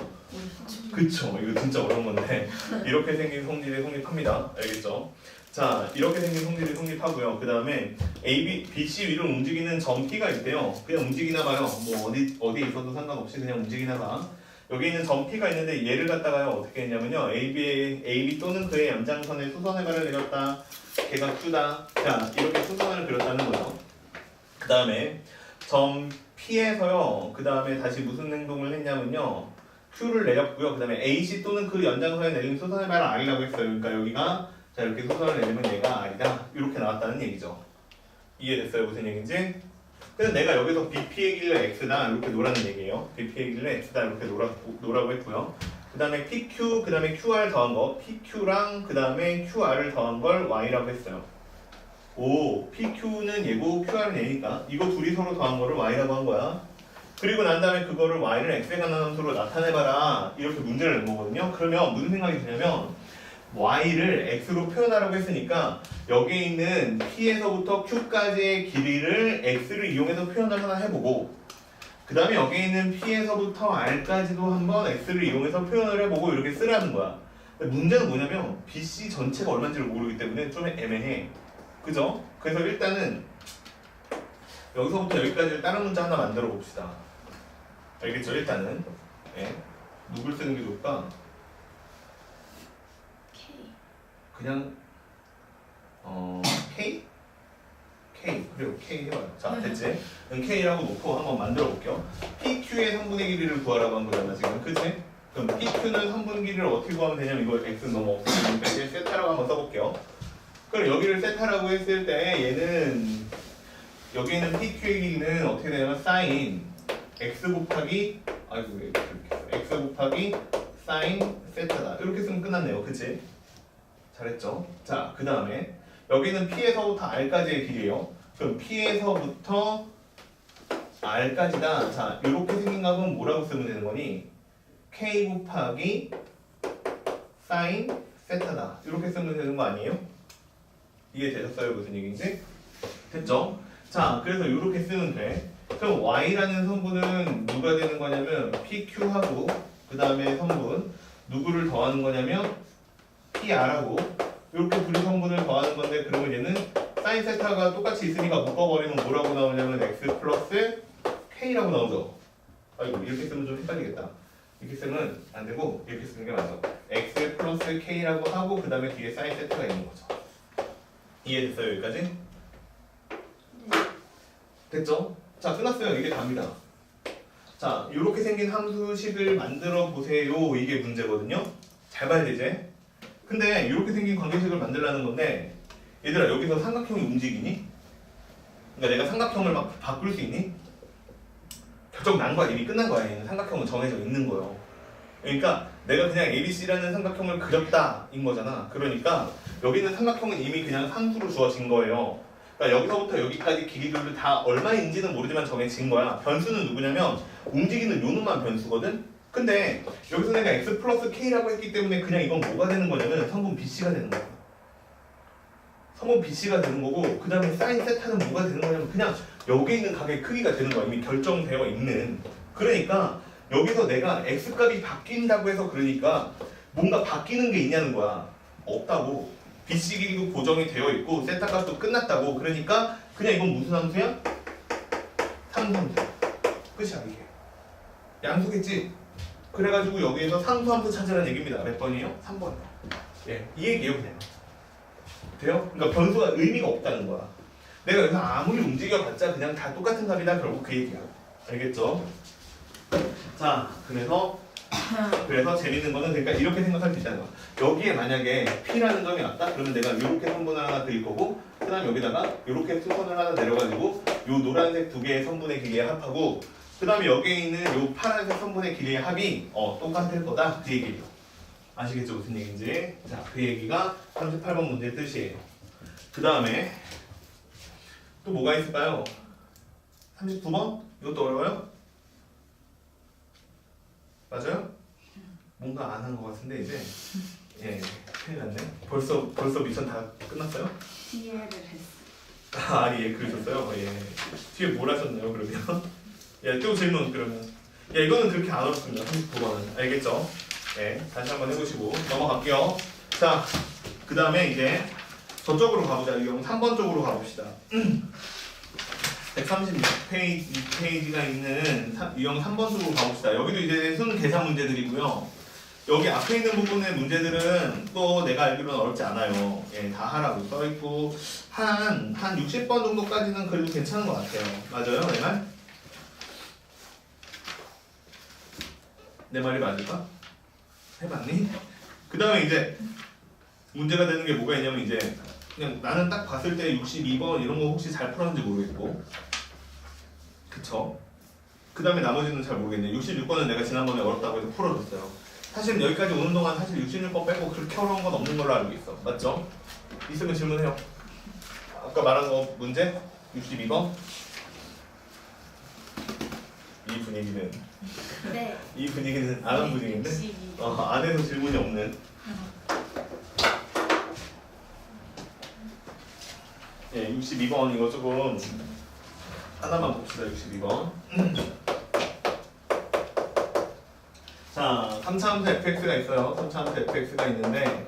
그쵸? 이거 진짜 어려운 건데 이렇게 생긴 성질이 성립합니다. 알겠죠? 자 이렇게 생긴 성질이 성립하고요. 그 다음에 BC 위로 움직이는 점 P가 있대요. 그냥 움직이나 봐요. 뭐 어디에 있어도 상관없이 그냥 움직이나 봐. 여기 있는 점 P가 있는데 얘를 갖다가요 어떻게 했냐면요 AB 또는 그의 연장선에 수선의 발을 내렸다. 걔가 Q다. 자 이렇게 수선을 그렸다는 거죠. 그 다음에 점 P에서요 그 다음에 다시 무슨 행동을 했냐면요 Q를 내렸고요. 그 다음에 AC 또는 그 연장선에 내린 수선의 발을 R이라고 했어요. 그러니까 여기가 자 이렇게 수선을 내리면 얘가 R이다 이렇게 나왔다는 얘기죠. 이해됐어요? 무슨 얘기인지? 그래서 내가 여기서 BP의 길래 X다 이렇게 놓으라는 얘기예요. BP의 길래 X다 이렇게 놓으라고 했고요. 그 다음에 PQ 그 다음에 QR 더한 거 PQ랑 그 다음에 QR을 더한 걸 Y라고 했어요. 오 PQ는 얘고 QR은 얘니까 이거 둘이 서로 더한 거를 Y라고 한 거야. 그리고 난 다음에 그거를 Y를 X에 관한 함수로 나타내봐라 이렇게 문제를 낸 거거든요. 그러면 무슨 생각이 드냐면 Y를 X로 표현하라고 했으니까 여기에 있는 P에서부터 Q까지의 길이를 X를 이용해서 표현을 하나 해보고 그 다음에 여기에 있는 P에서부터 R까지도 한번 X를 이용해서 표현을 해보고 이렇게 쓰라는 거야. 근데 문제는 뭐냐면 BC 전체가 얼마인지를 모르기 때문에 좀 애매해. 그죠? 그래서 일단은 여기서부터 여기까지 다른 문제 하나 만들어 봅시다. 알겠죠? 일단은 예. 누굴 쓰는 게 좋을까? K. 그냥 K? K 그리고 K 해봐요. 자 됐지? 그럼 K라고 놓고 한번 만들어 볼게요. PQ의 3분의 길이를 구하라고 한 거잖아 지금, 그치? 그럼 PQ는 3분의 길이를 어떻게 구하면 되냐면 이거 X 너무 없으니까 이제 세타라고 한번 써볼게요. 그럼 여기를 세타라고 했을 때 얘는 여기 있는 PQ의 길이는 어떻게 되냐면 사인 X 곱하기 아이고 왜 이렇게 했어? X 곱하기 사인 세타다. 이렇게 쓰면 끝났네요, 그치? 잘했죠? 자, 그 다음에 여기는 P에서부터 R까지의 길이에요. 그럼 P에서부터 R까지다. 자, 이렇게 생긴 값은 뭐라고 쓰면 되는 거니? K 곱하기 사인 세타다. 이렇게 쓰면 되는 거 아니에요? 이해되셨어요? 무슨 얘기인지? 됐죠? 자, 그래서 이렇게 쓰면 돼. 그럼 Y라는 성분은 누가 되는 거냐면 PQ하고 그 다음에 성분 누구를 더하는 거냐면 PR하고 이렇게 둘이 성분을 더하는 건데, 그러면 얘는 사인 세타가 똑같이 있으니까 묶어버리면 뭐라고 나오냐면 X 플러스 K라고 나오죠. 아이고 이렇게 쓰면 좀 헷갈리겠다. 이렇게 쓰면 안 되고 이렇게 쓰는 게 맞아. X 플러스 K라고 하고 그 다음에 뒤에 사인 세타가 있는 거죠. 이해됐어요 여기까지? 네. 됐죠? 자 끝났어요. 이게 답니다. 자 이렇게 생긴 함수식을 만들어 보세요. 이게 문제거든요. 잘 봐야 되지? 근데 이렇게 생긴 관계식을 만들라는 건데 얘들아 여기서 삼각형이 움직이니? 그러니까 내가 삼각형을 막 바꿀 수 있니? 결정 난 거야. 이미 끝난 거야. 얘는 삼각형은 정해져 있는 거예요. 그러니까 내가 그냥 ABC라는 삼각형을 그렸다 인 거잖아. 그러니까 여기는 삼각형은 이미 그냥 상수로 주어진 거예요. 그러니까 여기서부터 여기까지 길이들을 다 얼마인지는 모르지만 정해진 거야. 변수는 누구냐면 움직이는 요 놈만 변수거든. 근데 여기서 내가 x 플러스 k라고 했기 때문에 그냥 이건 뭐가 되는 거냐면 성분 BC가 되는 거야. 성분 BC가 되는 거고, 그 다음에 사인 세타는 뭐가 되는 거냐면 그냥 여기 있는 각의 크기가 되는 거야. 이미 결정되어 있는. 그러니까 여기서 내가 x값이 바뀐다고 해서 그러니까 뭔가 바뀌는 게 있냐는 거야. 없다고. BC 길이도 고정이 되어 있고 세타 값도 끝났다고. 그러니까 그냥 이건 무슨 함수야? 상수함수야. 끝이야 이게. 양수겠지? 그래가지고 여기에서 상수함수 찾으라는 얘기입니다. 몇 번이에요? 3번. 예, 이 얘기예요 그냥. 돼요? 그러니까 변수가 의미가 없다는 거야. 내가 여기서 아무리 움직여봤자 그냥 다 똑같은 값이다. 결국 그 얘기야. 알겠죠? 자, 그래서 재밌는 거는 그러니까 이렇게 생각할 수 있다는 거야. 여기에 만약에 P라는 점이 왔다? 그러면 내가 이렇게 성분을 하나 그릴 거고, 그 다음 여기다가 이렇게 수선을 하나 내려가지고 요 노란색 두 개의 성분의 길이에 합하고, 그 다음에 여기에 있는 요 파란색 성분의 길이의 합이 똑같을 거다. 그 얘기예요. 아시겠죠? 무슨 얘기인지. 자, 그 얘기가 38번 문제의 뜻이에요. 그 다음에 또 뭐가 있을까요? 39번? 이것도 어려워요? 맞아요? 뭔가 안 한 것 같은데 이제 예 큰일 났네. 벌써 미션 다 끝났어요? 이해를 했어. 아 예 그러셨어요? 예 뒤에 뭘 하셨나요 그러면? 예 또 질문 그러면. 예 이거는 그렇게 안 어렵습니다. 39번은 알겠죠? 예 다시 한번 해보시고 넘어갈게요. 자 그 다음에 이제 저쪽으로 가보자. 유형 3번 쪽으로 가봅시다. 136페이지가 있는 유형 3번 쪽으로 가봅시다. 여기도 이제 순 계산 문제들이고요. 여기 앞에 있는 부분의 문제들은 또 내가 알기로는 어렵지 않아요. 예, 다 하라고 써있고 한 60번 정도까지는 그래도 괜찮은 것 같아요. 맞아요? 내 말? 내 말이 맞을까? 해봤니? 그 다음에 이제 문제가 되는 게 뭐가 있냐면 이제 그냥 나는 딱 봤을 때 62번 이런 거 혹시 잘 풀었는지 모르겠고, 그쵸? 그 다음에 나머지는 잘 모르겠네. 66번은 내가 지난번에 어렵다고 해서 풀어줬어요. 사실 여기까지 오는 동안 사실 66번 빼고 그렇게 어려운 건 없는 걸로 알고 있어. 맞죠? 있으면 질문해요. 아까 말한 거 문제? 62번? 이 분위기는 네. 이 분위기는 안 한 분위기인데? 62번. 안에서 질문이 없는. 예, 62번 이거 조금 하나만 봅시다. 62번. 자, 3차함수 fx가 있어요. 3차함수 fx가 있는데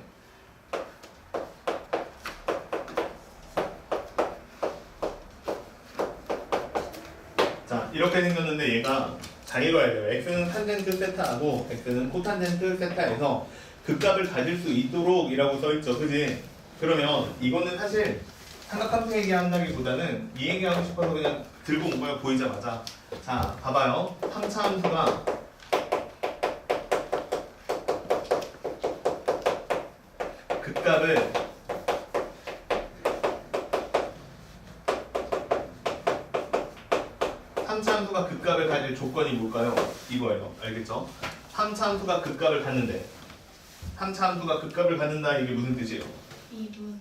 자 이렇게 생겼는데 얘가 잘 읽어야 돼요. x는 탄젠트 세타하고 x는 코탄젠트 세타에서 극값을 가질 수 있도록 이라고 써있죠. 그지? 그러면 이거는 사실 삼각함수 얘기한다기보다는 이 얘기하고 싶어서 그냥 들고 온 거예요. 보이자마자. 자 봐봐요. 3차 함수가 극값을 함수가 극값을 가질 조건이 뭘까요? 이거예요. 알겠죠? 3차 함수가 극값을 갖는데 3차 함수가 극값을 갖는다 이게 무슨 뜻이에요? 2분.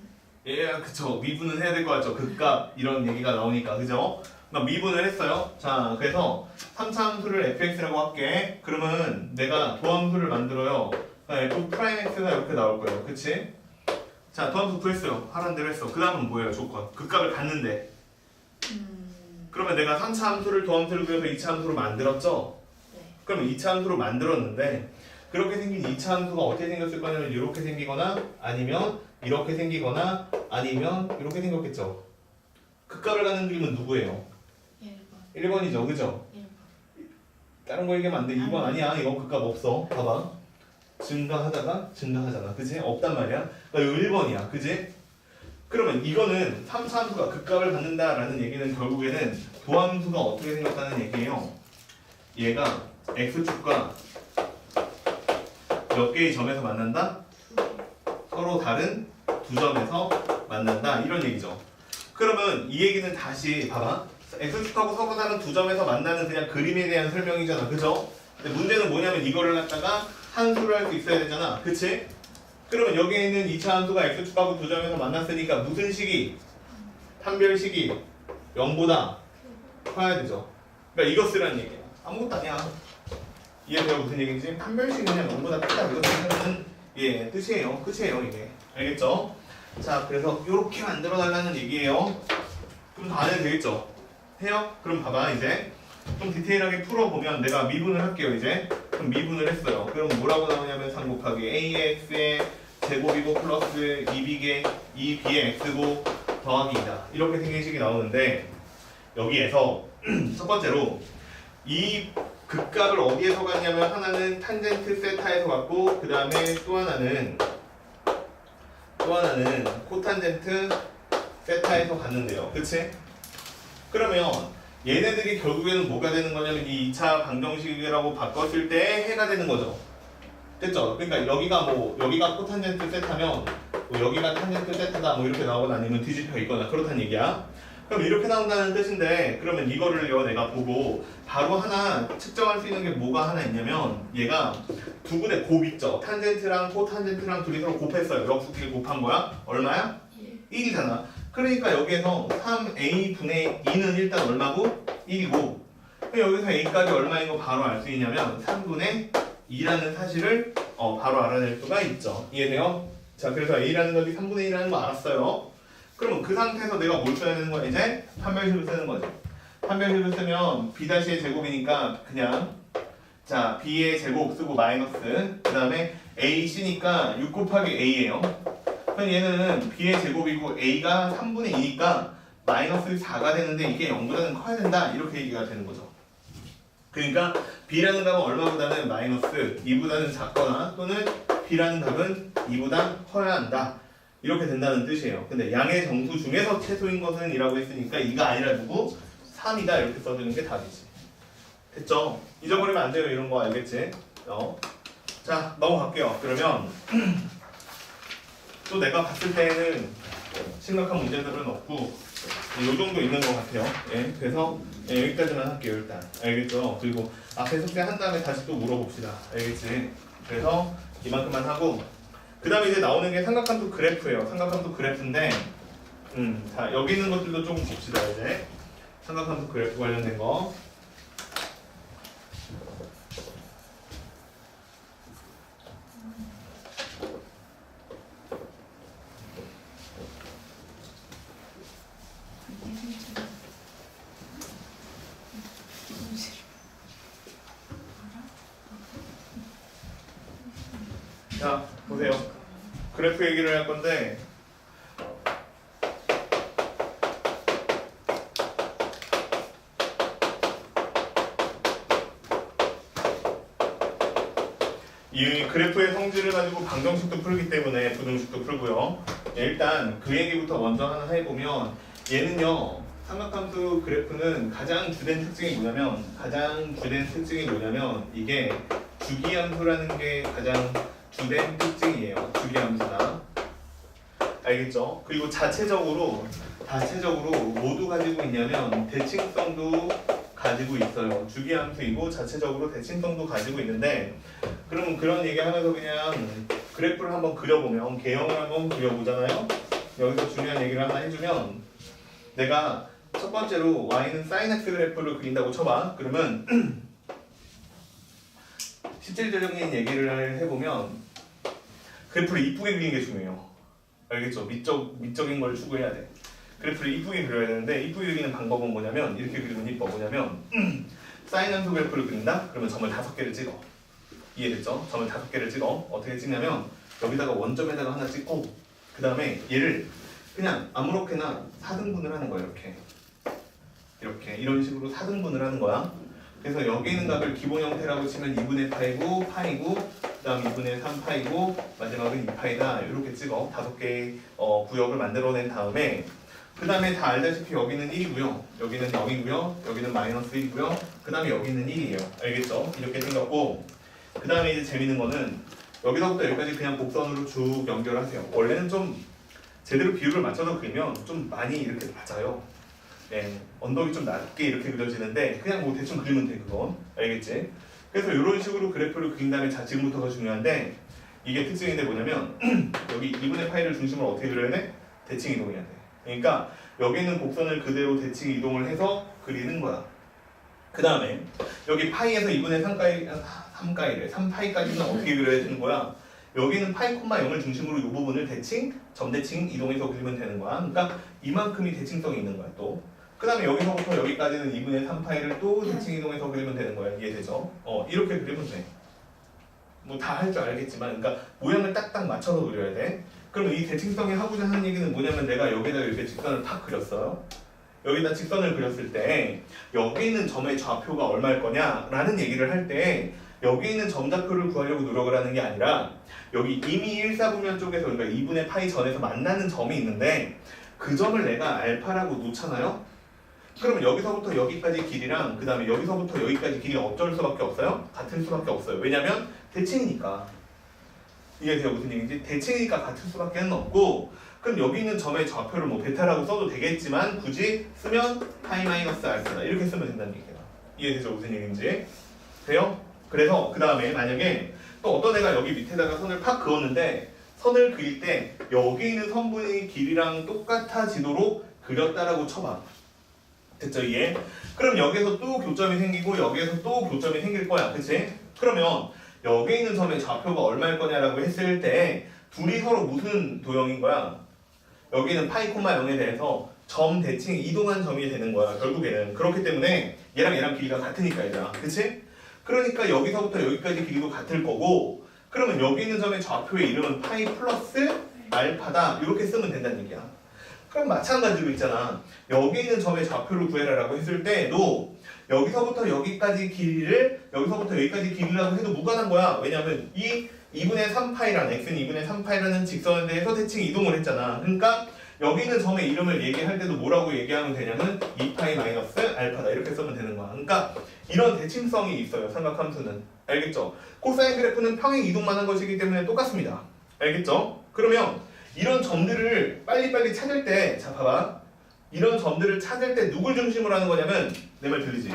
예, 그쵸. 미분은 해야 될 것 같죠. 극값 이런 얘기가 나오니까 그죠? 그럼 미분을 했어요. 자, 그래서 3차 함수를 fx라고 할게. 그러면 내가 도함수를 만들어요. f 프라임 x가 이렇게 나올 거예요. 그치? 자, 도함수 구했어요. 하라는 대로 했어. 그 다음은 뭐예요? 조건. 극값을 갖는데. 그러면 내가 3차 함수를 도함수를 구해서 2차 함수로 만들었죠? 네. 그러면 2차 함수로 만들었는데 그렇게 생긴 2차 함수가 어떻게 생겼을 거냐면 이렇게 생기거나 아니면 이렇게 생기거나 아니면 이렇게 생겼겠죠. 극값을 갖는 그림은 누구예요? 1번. 1번이죠. 그죠? 1번. 다른 거 얘기하면 안 돼. 2번 아니야. 이거 극값 없어. 봐봐. 증가하다가 증가하잖아. 그치? 없단 말이야. 그러니까 이거 1번이야. 그치? 그러면 이거는 3차 함수가 극값을 갖는다라는 얘기는 결국에는 도함수가 어떻게 생겼다는 얘기예요. 얘가 x축과 몇 개의 점에서 만난다? 서로 다른 두 점에서 만난다 이런 얘기죠. 그러면 이 얘기는 다시 봐봐. x축하고 서로 다른 두 점에서 만나는 그냥 그림에 대한 설명이잖아. 그죠? 근데 문제는 뭐냐면 이거를 갖다가 한수를 할 수 있어야 되잖아. 그치? 그러면 여기에 있는 2차 함수가 x축하고 두 점에서 만났으니까 무슨 식이? 판별식이 0보다 커야 되죠. 그러니까 이거 쓰라는 얘기야. 아무것도 아니야. 이해돼요? 무슨 얘기인지? 판별식은 그냥 0보다 크다. 이거 쓰는 예, 뜻이에요. 끝이에요, 이게. 알겠죠? 자, 그래서 이렇게 만들어 달라는 얘기예요. 그럼 다 안 해도 되겠죠? 해요? 그럼 봐봐, 이제. 좀 디테일하게 풀어보면 내가 미분을 할게요, 이제. 그럼 미분을 했어요. 그럼 뭐라고 나오냐면 3 곱하기 ax의 제곱이고 플러스 2b의 2b의 x고 더하기 2다. 이렇게 생긴 식이 나오는데 여기에서 첫 번째로 이 극값을 어디에서 갖냐면 하나는 탄젠트 세타에서 갖고 그 다음에 또 하나는 코탄젠트 세타에서 갖는데요. 그치? 그러면 얘네들이 결국에는 뭐가 되는 거냐면 이 2차 방정식이라고 바꿨을 때 해가 되는 거죠. 됐죠? 그러니까 여기가 코탄젠트 세타면 뭐 여기가 탄젠트 세타다 뭐 이렇게 나오거나 아니면 뒤집혀 있거나 그렇다는 얘기야. 그럼 이렇게 나온다는 뜻인데 그러면 이거를요 내가 보고 바로 하나 측정할 수 있는 게 뭐가 하나 있냐면 얘가 두 군데 곱 있죠. 탄젠트랑 코탄젠트랑 둘이 서로 곱했어요. 역수끼리 곱한 거야. 얼마야? 1. 1이잖아. 그러니까 여기에서 3a분의 2는 일단 얼마고? 1이고 여기서 a까지 얼마인 거 바로 알 수 있냐면 3분의 2라는 사실을 바로 알아낼 수가 있죠. 이해돼요? 자, 그래서 a라는 것이 3분의 1이라는 거 알았어요. 그러면 그 상태에서 내가 뭘 써야 되는 거야? 이제 판별식을 쓰는 거죠. 판별식을 쓰면 b-의 제곱이니까 그냥 자 b의 제곱 쓰고 마이너스 그 다음에 ac니까 6 곱하기 a예요. 그럼 얘는 b의 제곱이고 a가 3분의 2니까 마이너스 4가 되는데 이게 0보다는 커야 된다 이렇게 얘기가 되는 거죠. 그러니까 b라는 값은 얼마보다는 마이너스 2보다는 작거나 또는 b라는 값은 2보다 커야 한다 이렇게 된다는 뜻이에요. 근데 양의 정수 중에서 최소인 것은 이라고 했으니까 2가 아니라 누구? 3이다 이렇게 써주는 게 답이지. 됐죠? 잊어버리면 안 돼요. 이런 거 알겠지? 자, 넘어갈게요. 그러면 또 내가 봤을 때는 심각한 문제들은 없고 요 정도 있는 것 같아요. 예, 그래서 여기까지만 할게요. 일단 알겠죠? 그리고 앞에 숙제 한 다음에 다시 또 물어봅시다. 알겠지? 그래서 이만큼만 하고 그 다음에 이제 나오는 게 삼각함수 그래프예요. 삼각함수 그래프인데 자 여기 있는 것들도 조금 봅시다. 이제 삼각함수 그래프 관련된 거 자, 보세요. 그래프 얘기를 할 건데 이 그래프의 성질을 가지고 방정식도 풀기 때문에 부등식도 풀고요. 일단 그 얘기부터 먼저 하나 해보면 얘는요. 삼각함수 그래프는 가장 주된 특징이 뭐냐면 이게 주기함수라는 게 가장 주된 특징이에요. 주기함수나 알겠죠? 그리고 자체적으로 모두 가지고 있냐면 대칭성도 가지고 있어요. 주기함수이고 자체적으로 대칭성도 가지고 있는데 그럼 그런 얘기하면서 그냥 그래프를 한번 그려보면 개형을 한번 그려보잖아요. 여기서 중요한 얘기를 하나 해주면 내가 첫 번째로 y는 sin x 그래프를 그린다고 쳐봐. 그러면 실질적인 얘기를 해보면 그래프를 이쁘게 그리는 게 중요해요. 알겠죠? 미적인 걸 추구해야 돼. 그래프를 이쁘게 그려야 되는데 이쁘게 그리는 방법은 뭐냐면 이렇게 그리면 이뻐. 뭐냐면 사인 함수 그래프를 그린다? 그러면 점을 5개를 찍어. 이해됐죠? 점을 5개를 찍어. 어떻게 찍냐면 여기다가 원점에다가 하나 찍고 그 다음에 얘를 그냥 아무렇게나 4등분을 하는 거야. 이렇게 이런 식으로 4등분을 하는 거야. 그래서 여기 있는 값을 기본 형태라고 치면 2분의 파이고 그 다음 2분의 3파이고 마지막은 2파이다. 이렇게 찍어. 5개의 구역을 만들어낸 다음에 그 다음에 다 알다시피 여기는 1이고요. 여기는 0이고요. 여기는 마이너스 1이고요. 그 다음에 여기는 1이에요. 알겠죠? 이렇게 생겼고 그 다음에 이제 재밌는 거는 여기서부터 여기까지 그냥 곡선으로 쭉 연결하세요. 원래는 좀 제대로 비율을 맞춰서 그리면 좀 많이 이렇게 맞아요. 네, 언덕이 좀 낮게 이렇게 그려지는데 그냥 뭐 대충 그리면 돼 그건. 알겠지? 그래서 이런 식으로 그래프를 그린 다음에 자 지금부터가 중요한데 이게 특징인데 뭐냐면 여기 2분의 파이를 중심으로 어떻게 그려야 돼? 대칭 이동해야 돼. 그러니까 여기 있는 곡선을 그대로 대칭 이동을 해서 그리는 거야. 그 다음에 여기 파이에서 2분의 3파이까지는 어떻게 그려야 되는 거야? 여기는 파이 콤마 0을 중심으로 이 부분을 점대칭 이동해서 그리면 되는 거야. 그러니까 이만큼이 대칭성이 있는 거야 또. 그 다음에 여기서부터 여기까지는 2분의 3파이를 또 대칭 이동해서 그리면 되는 거야. 이해되죠? 이렇게 그리면 돼. 뭐 다 할 줄 알겠지만 그러니까 모양을 딱딱 맞춰서 그려야 돼. 그러면 이 대칭성이 하고자 하는 얘기는 뭐냐면 내가 여기다 이렇게 직선을 팍 그렸어요. 여기다 직선을 그렸을 때 여기 있는 점의 좌표가 얼마일 거냐라는 얘기를 할 때 여기 있는 점좌표를 구하려고 노력을 하는 게 아니라 여기 이미 1사분면 쪽에서 그러니까 2분의 파이 전에서 만나는 점이 있는데 그 점을 내가 알파라고 놓잖아요. 그러면 여기서부터 여기까지 길이랑 그 다음에 여기서부터 여기까지 길이가 어쩔 수밖에 없어요? 같을 수밖에 없어요. 왜냐면 대칭이니까. 이해돼요? 무슨 얘기인지? 대칭이니까 같을 수밖에 없고 그럼 여기 있는 점의 좌표를 뭐 베타라고 써도 되겠지만 굳이 쓰면 파이 마이너스 알파다. 이렇게 쓰면 된다는 얘기예요. 이해되죠? 무슨 얘기인지? 돼요? 그래서 그 다음에 만약에 또 어떤 애가 여기 밑에다가 선을 팍 그었는데 선을 그릴 때 여기 있는 선분의 길이랑 똑같아지도록 그렸다라고 쳐봐. 됐죠? 이해? 그럼 여기에서 또 교점이 생기고 여기에서 또 교점이 생길 거야. 그치? 그러면 여기 있는 점의 좌표가 얼마일 거냐라고 했을 때 둘이 서로 무슨 도형인 거야? 여기는 파이 콤마 0에 대해서 점 대칭 이동한 점이 되는 거야. 결국에는. 그렇기 때문에 얘랑 길이가 같으니까 얘들아. 그치? 그러니까 여기서부터 여기까지 길이도 같을 거고 그러면 여기 있는 점의 좌표의 이름은 파이 플러스 알파다. 이렇게 쓰면 된다는 얘기야. 그럼 마찬가지로 있잖아. 여기 있는 점의 좌표를 구해라라고 했을 때도 여기서부터 여기까지 길이를 여기서부터 여기까지 길이라고 해도 무관한 거야. 왜냐면 이 2분의 3파이라는 x는 2분의 3파이라는 직선에 대해서 대칭 이동을 했잖아. 그러니까 여기 있는 점의 이름을 얘기할 때도 뭐라고 얘기하면 되냐면 2파이 마이너스 알파다. 이렇게 쓰면 되는 거야. 그러니까 이런 대칭성이 있어요. 삼각함수는. 알겠죠? 코사인 그래프는 평행 이동만 한 것이기 때문에 똑같습니다. 알겠죠? 그러면 이런 점들을 빨리빨리 찾을 때 자 봐봐. 이런 점들을 찾을 때 누굴 중심으로 하는 거냐면 내 말 들리지?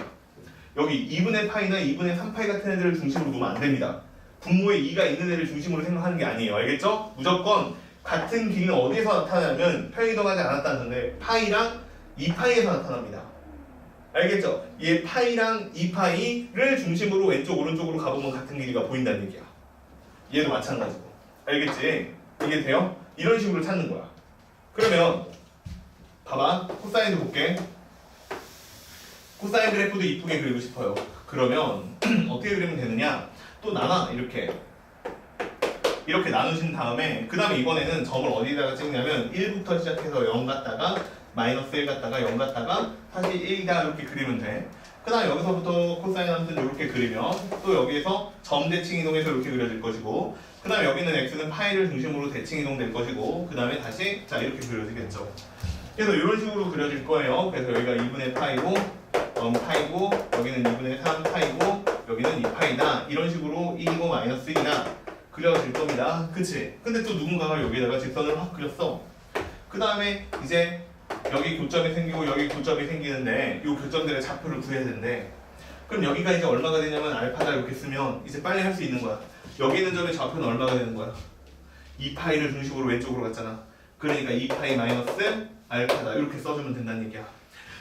여기 2분의 파이나 2분의 3파이 같은 애들을 중심으로 놓으면 안 됩니다. 분모에 2가 있는 애를 중심으로 생각하는 게 아니에요. 알겠죠? 무조건 같은 길이는 어디에서 나타나냐면 평행이동하지 않았다는데 파이랑 2파이에서 나타납니다. 알겠죠? 얘 파이랑 2파이를 중심으로 왼쪽 오른쪽으로 가보면 같은 길이가 보인다는 얘기야. 얘도 마찬가지고. 알겠지? 이게 돼요? 이런 식으로 찾는 거야. 그러면 봐봐. 코사인도 볼게. 코사인 그래프도 이쁘게 그리고 싶어요. 그러면 어떻게 그리면 되느냐? 또 나눠 이렇게 이렇게 나누신 다음에 그 다음에 이번에는 점을 어디다가 찍냐면 1부터 시작해서 0 갔다가 마이너스 1 갔다가 0 갔다가 다시 1가 이렇게 그리면 돼. 그 다음에 여기서부터 코사인 함수를 이렇게 그리면 또 여기에서 점 대칭 이동해서 이렇게 그려질 것이고 그 다음에 여기는 x는 파이를 중심으로 대칭 이동될 것이고 그 다음에 다시 자 이렇게 그려지겠죠. 그래서 이런 식으로 그려질 거예요. 그래서 여기가 2분의 파이고 파이고 여기는 2분의 3 파이고 여기는 2파이다. 이런 식으로 1이고 마이너스 1이나 그려질 겁니다. 그치? 근데 또 누군가가 여기다가 직선을 확 그렸어. 그 다음에 이제 여기 교점이 생기고 여기 교점이 생기는데 이 교점들의 좌표를 구해야 되는데 그럼 여기가 이제 얼마가 되냐면 알파다 이렇게 쓰면 이제 빨리 할 수 있는 거야. 여기 있는 점의 좌표는 얼마가 되는 거야? 2파이를 중심으로 왼쪽으로 갔잖아. 그러니까 2파이 마이너스 알파다 이렇게 써주면 된다는 얘기야.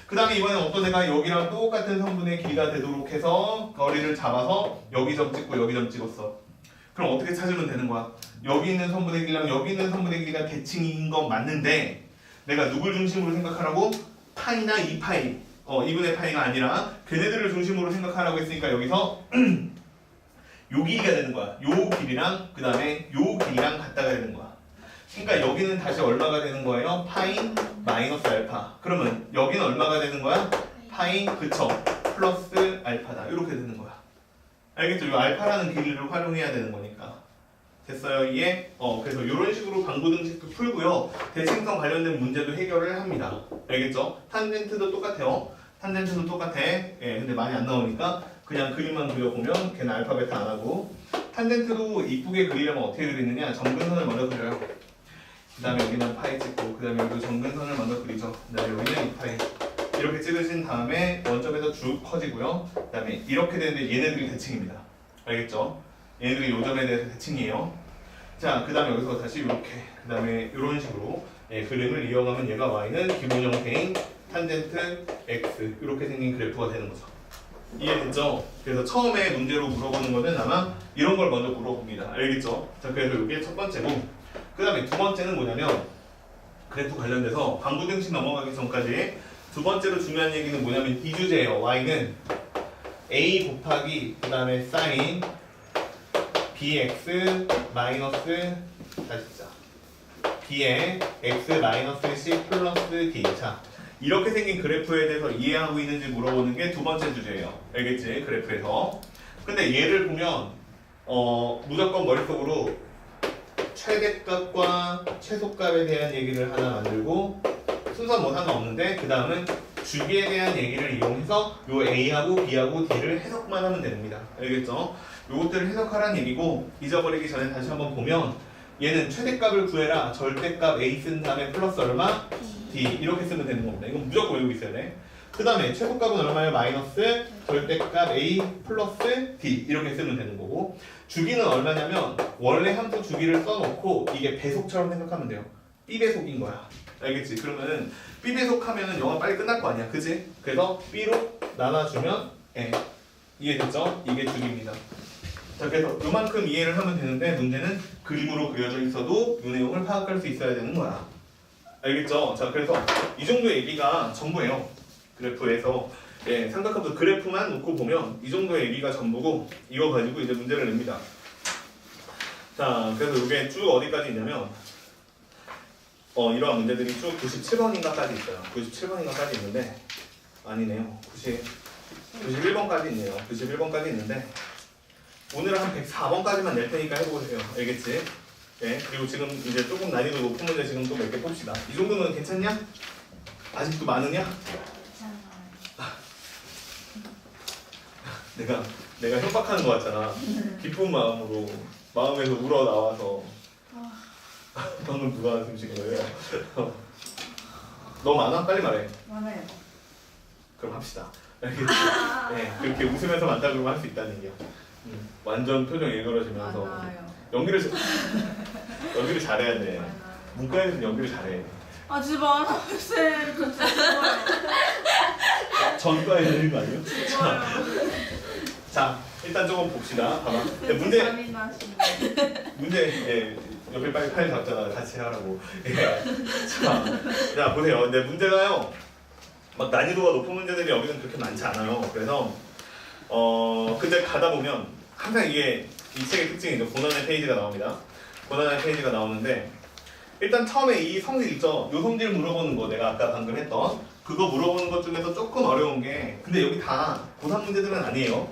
그 다음에 이번엔 어떤 애가 여기랑 똑같은 성분의 길이가 되도록 해서 거리를 잡아서 여기 점 찍고 여기 점 찍었어. 그럼 어떻게 찾으면 되는 거야? 여기 있는 성분의 길이랑 여기 있는 성분의 길이가 대칭인 건 맞는데 내가 누굴 중심으로 생각하라고? 파이나 2파이 2분의 파이가 아니라 걔네들을 중심으로 생각하라고 했으니까 여기서 요 길이가 되는 거야. 요 길이랑 그 다음에 요 길이랑 같다가 되는 거야. 그러니까 여기는 다시 얼마가 되는 거예요? 파이 마이너스 알파. 그러면 여기는 얼마가 되는 거야? 파이 그쵸 플러스 알파다. 이렇게 되는 거야. 알겠죠? 이 알파라는 길이를 활용해야 되는 거니까. 됐어요? 이해? 그래서 이런 식으로 방부등식도 풀고요. 대칭성 관련된 문제도 해결을 합니다. 알겠죠? 탄젠트도 똑같아요. 탄젠트도 똑같아. 예, 근데 많이 안 나오니까 그냥 그림만 그려보면 걔는 알파 베타 안 하고 탄젠트도 이쁘게 그리려면 어떻게 그리느냐? 점근선을 먼저 그려요. 그 다음에 여기는 파이 찍고 그 다음에 여기도 점근선을 먼저 그리죠. 그 다음에 여기는 2파이 이렇게 찍으신 다음에 원점에서 쭉 커지고요. 그 다음에 이렇게 되는데 얘네들이 대칭입니다. 알겠죠? 얘네들이 요 점에 대해서 대칭이에요. 자, 그 다음에 여기서 다시 이렇게 그 다음에 이런 식으로 그림을 이어가면 얘가 y는 기본 형태인 탄젠트 x 이렇게 생긴 그래프가 되는 거죠. 이해됐죠? 그래서 처음에 문제로 물어보는 거는 아마 이런 걸 먼저 물어봅니다. 알겠죠? 자, 그래서 이게 첫 번째고 그 다음에 두 번째는 뭐냐면 그래프 관련돼서 방부등식 넘어가기 전까지 두 번째로 중요한 얘기는 뭐냐면 이 주제예요. y는 a 곱하기 그 다음에 사인 bx 마이너스 다시 자 b의 x 마이너스 c 플러스 d. 자, 이렇게 생긴 그래프에 대해서 이해하고 있는지 물어보는 게 두 번째 주제예요. 알겠지? 그래프에서. 근데 얘를 보면 무조건 머릿속으로 최대값과 최소값에 대한 얘기를 하나 만들고 순서 뭐 상관없는데 그 다음은 주기에 대한 얘기를 이용해서 요 A하고 B하고 D를 해석만 하면 됩니다. 알겠죠? 요것들을 해석하라는 얘기고 잊어버리기 전에 다시 한번 보면 얘는 최대값을 구해라. 절대값 A 쓴 다음에 플러스 얼마? D 이렇게 쓰면 되는 겁니다. 이건 무조건 외우고 있어야 돼. 그 다음에 최소값은 얼마예요? 마이너스 절대값 A 플러스 D 이렇게 쓰면 되는 거고 주기는 얼마냐면 원래 함수 주기를 써놓고 이게 배속처럼 생각하면 돼요. B배속인 거야. 알겠지? 그러면은 B배속하면은 영화 빨리 끝날 거 아니야. 그치? 그래서 B로 나눠주면 이해됐죠? 이게 주기입니다. 자, 그래서 요만큼 이해를 하면 되는데 문제는 그림으로 그려져 있어도 이 내용을 파악할 수 있어야 되는 거야. 알겠죠? 자, 그래서 이 정도 얘기가 전부예요. 그래프에서 삼각함수 그래프만 놓고 보면 이 정도의 얘기가 전부고 이거 가지고 이제 문제를 냅니다. 자, 그래서 이게 쭉 어디까지 있냐면 이러한 문제들이 쭉 97번인가까지 있어요. 97번인가까지 있는데 아니네요. 91번까지 있네요. 91번까지 있는데 오늘은 한 104번까지만 낼 테니까 해보세요. 알겠지? 네, 그리고 지금 이제 조금 난이도 높은 문제 지금 또 몇 개 봅시다. 이 정도면 괜찮냐? 아직도 많으냐? 내가 협박하는 거 같잖아. 기쁜 마음으로 마음에서 우러 나와서 방금 누가 한숨 쉬는 거예요? 너 많아? 빨리 말해. 많아요. 그럼 합시다. 알겠지? 네, 그렇게 웃으면서 많다 그러면 할 수 있다는 얘기야. 완전 표정 일그러지면서 많아요. 연기를 잘해야 돼. 많아요. 문과에서는 연기를 잘해. 아 진짜 많아 쌤. 저 진짜 전과에 되는 거 아니에요? 좋아요. 자, 일단 조금 봅시다. 봐봐. 문제 옆에 빨리 팔 잡잖아. 같이 하라고. 자, 보세요. 근데 문제가요. 막 난이도가 높은 문제들이 여기는 그렇게 많지 않아요. 그래서 근데 가다 보면 항상 이게 이 책의 특징이죠. 고난의 페이지가 나옵니다. 고난의 페이지가 나오는데 일단 처음에 이 성질 있죠? 요 성질 물어보는 거 내가 아까 방금 했던 그거 물어보는 것 중에서 조금 어려운 게 근데 여기 다 고3 문제들은 아니에요.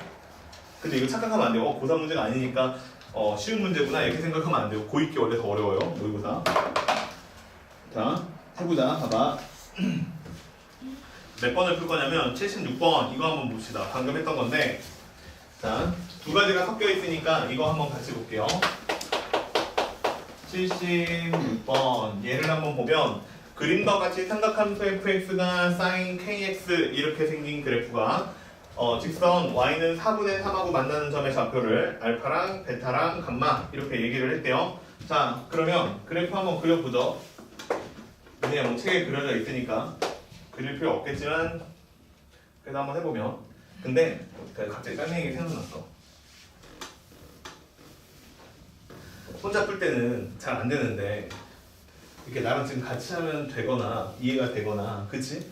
근데 이거 착각하면 안 돼요. 고3 문제가 아니니까 쉬운 문제구나 이렇게 생각하면 안 돼요. 고2게 원래 더 어려워요. 모의고사. 자, 해보자. 봐봐. 몇 번을 풀 거냐면 76번 이거 한번 봅시다. 방금 했던 건데 자, 두 가지가 섞여 있으니까 이거 한번 같이 볼게요. 76번 얘를 한번 보면 그림과 같이 삼각함수 fx가 sin kx 이렇게 생긴 그래프가 직선 y는 4분의 3하고 만나는 점의 좌표를 알파랑 베타랑 감마 이렇게 얘기를 했대요. 자, 그러면 그래프 한번 그려보죠. 그냥 뭐 책에 그려져 있으니까 그릴 필요 없겠지만 그래도 한번 해보면 근데 갑자기 딴 얘기 생각났어. 혼자 풀 때는 잘 안 되는데 이렇게 나랑 지금 같이 하면 되거나 이해가 되거나 그치?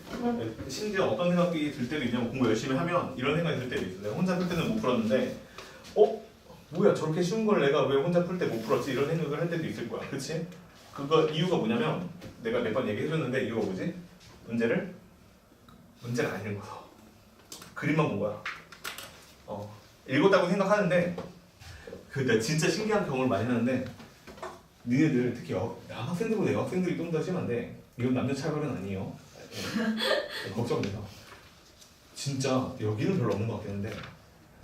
심지어 어떤 생각이 들 때도 있냐면 공부 열심히 하면 이런 생각이 들 때도 있어. 내가 혼자 풀 때는 못 풀었는데 뭐야 저렇게 쉬운 걸 내가 왜 혼자 풀 때 못 풀었지? 이런 생각을 할 때도 있을 거야. 그치? 그거 이유가 뭐냐면 내가 몇 번 얘기해줬는데 이유가 뭐지? 문제가 아닌 거야. 그림만 본 거야. 읽었다고 생각하는데 나 진짜 신기한 경험을 많이 하는데 니네들 특히 남학생들보다 여학생들이 좀 더 심한데 이건 남녀 차별은 아니에요. 걱정돼서 진짜 여기는 별로 없는 것 같긴 한데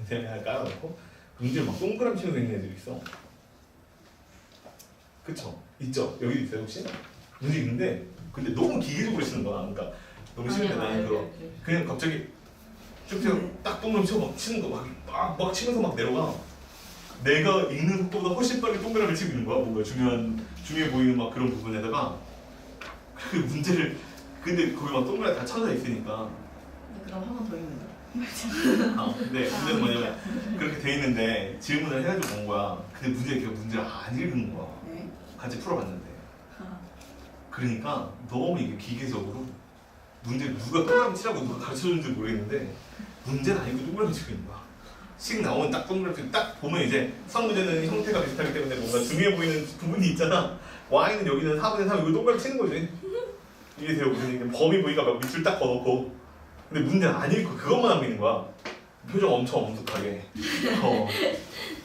내가 깔아놓고 문제를 막 동그라미 치는 애들이 있어. 그쵸? 있죠? 여기도 있어요 혹시? 문제 있는데 근데 너무 기계적으로 치는 거야. 그러니까 너무 싫은데 나는 그냥 갑자기 쭉쭉 딱 동그라미 치고 막 치는 거 막 치면서 막 내려가. 내가 읽는 속도보다 훨씬 빨리 동그라미를 치고 있는 거야. 뭔가 중요해 보이는 막 그런 부분에다가 그 문제를 근데 거기 막 동그라미 다 쳐져 있으니까. 그럼 한 번 더 읽는 거야. 근데 문제는 뭐냐면 그렇게 돼 있는데 질문을 해가지고 온 거야. 근데 문제를 안 읽는 거야. 네. 같이 풀어봤는데. 그러니까 너무 이게 기계적으로 문제를 누가 동그라미 치라고 누가 가르쳐줬는지 모르겠는데 문제는 아니고 동그라미 치고 있는 거야. 식 나오면 딱 동그랗게 딱 보면 이제 수학 문제는 형태가 비슷하기 때문에 뭔가 중요해 보이는 부분이 있잖아. y는 여기는 4분의 3 이거 동그랗게 치는 거지. 이게 돼요. 무슨 범위 보니까 막 밑줄 딱 걸어놓고 근데 문제는 안 읽고 그것만 하고 있는 거야. 표정 엄청 엄숙하게.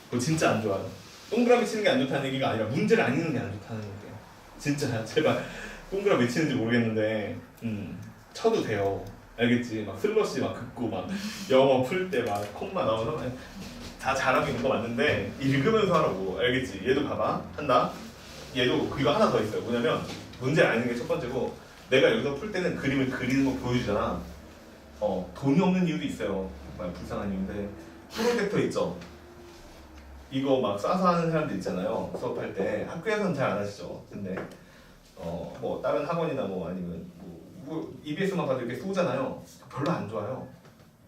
그거 진짜 안 좋아요. 동그라미 치는 게 안 좋다는 얘기가 아니라 문제를 안 읽는 게 안 좋다는 얘기예요. 진짜 제발 동그라미 왜 치는지 모르겠는데 쳐도 돼요. 알겠지? 막 슬러시 막 긋고 막 영어 풀 때 막 콤마 나오서 다 잘하고 있는 거 맞는데 읽으면서 하라고. 알겠지? 얘도 봐봐 한다. 얘도 그거 하나 더 있어요. 뭐냐면 문제를 안 읽는 게 첫 번째고 내가 여기서 풀 때는 그림을 그리는 거 보여주잖아. 돈이 없는 이유도 있어요. 막 불쌍한 이유인데 프로젝터 있죠? 이거 막 싸서 하는 사람들 있잖아요. 수업할 때 학교에서는 잘 안 하시죠. 근데 뭐 다른 학원이나 뭐 아니면 뭐 EBS만 봐도 이렇게 쏘잖아요. 별로 안 좋아요.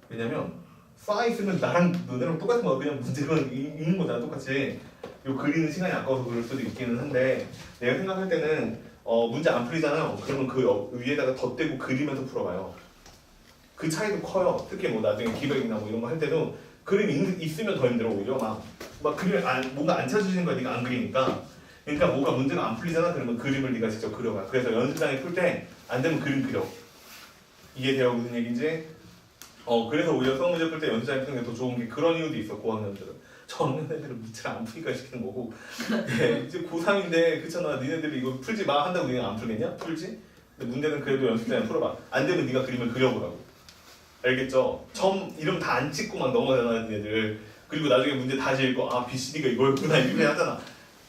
왜냐면 쏴 있으면 나랑 너네랑 똑같은 거 그냥 문제만 읽는 거잖아. 똑같이 요 그리는 시간이 아까워서 그럴 수도 있기는 한데 내가 생각할 때는 문제 안 풀리잖아요. 그러면 그 위에다가 덧대고 그리면서 풀어봐요. 그 차이도 커요. 특히 뭐 나중에 기백이나 뭐 이런 거 할 때도 그림이 있으면 더 힘들어 오히려 막 그림을 뭔가 안 찾아주시는 거야. 네가 안 그리니까. 그러니까 뭐가 문제가 안 풀리잖아. 그러면 그림을 네가 직접 그려봐. 그래서 연습장에 풀 때 안 되면 그림 그려. 이해돼요? 무슨 얘기인지? 그래서 오히려 수학 문제 풀 때 연습장에 푸는 게 더 좋은 게 그런 이유도 있어. 고학년들은. 저학년 애들은 밑을 안 푸니까 시키는 거고 네, 이제 고3인데 그렇잖아. 니네들이 이거 풀지 마 한다고 니네 안 풀겠냐? 풀지? 근데 문제는 그래도 연습장에 풀어봐. 안 되면 네가 그림을 그려보라고. 알겠죠? 점 이름 다 안 찍고 막 넘어가잖아 니네들. 그리고 나중에 문제 다시 읽고 BCD가 이거였구나 이렇게 하잖아.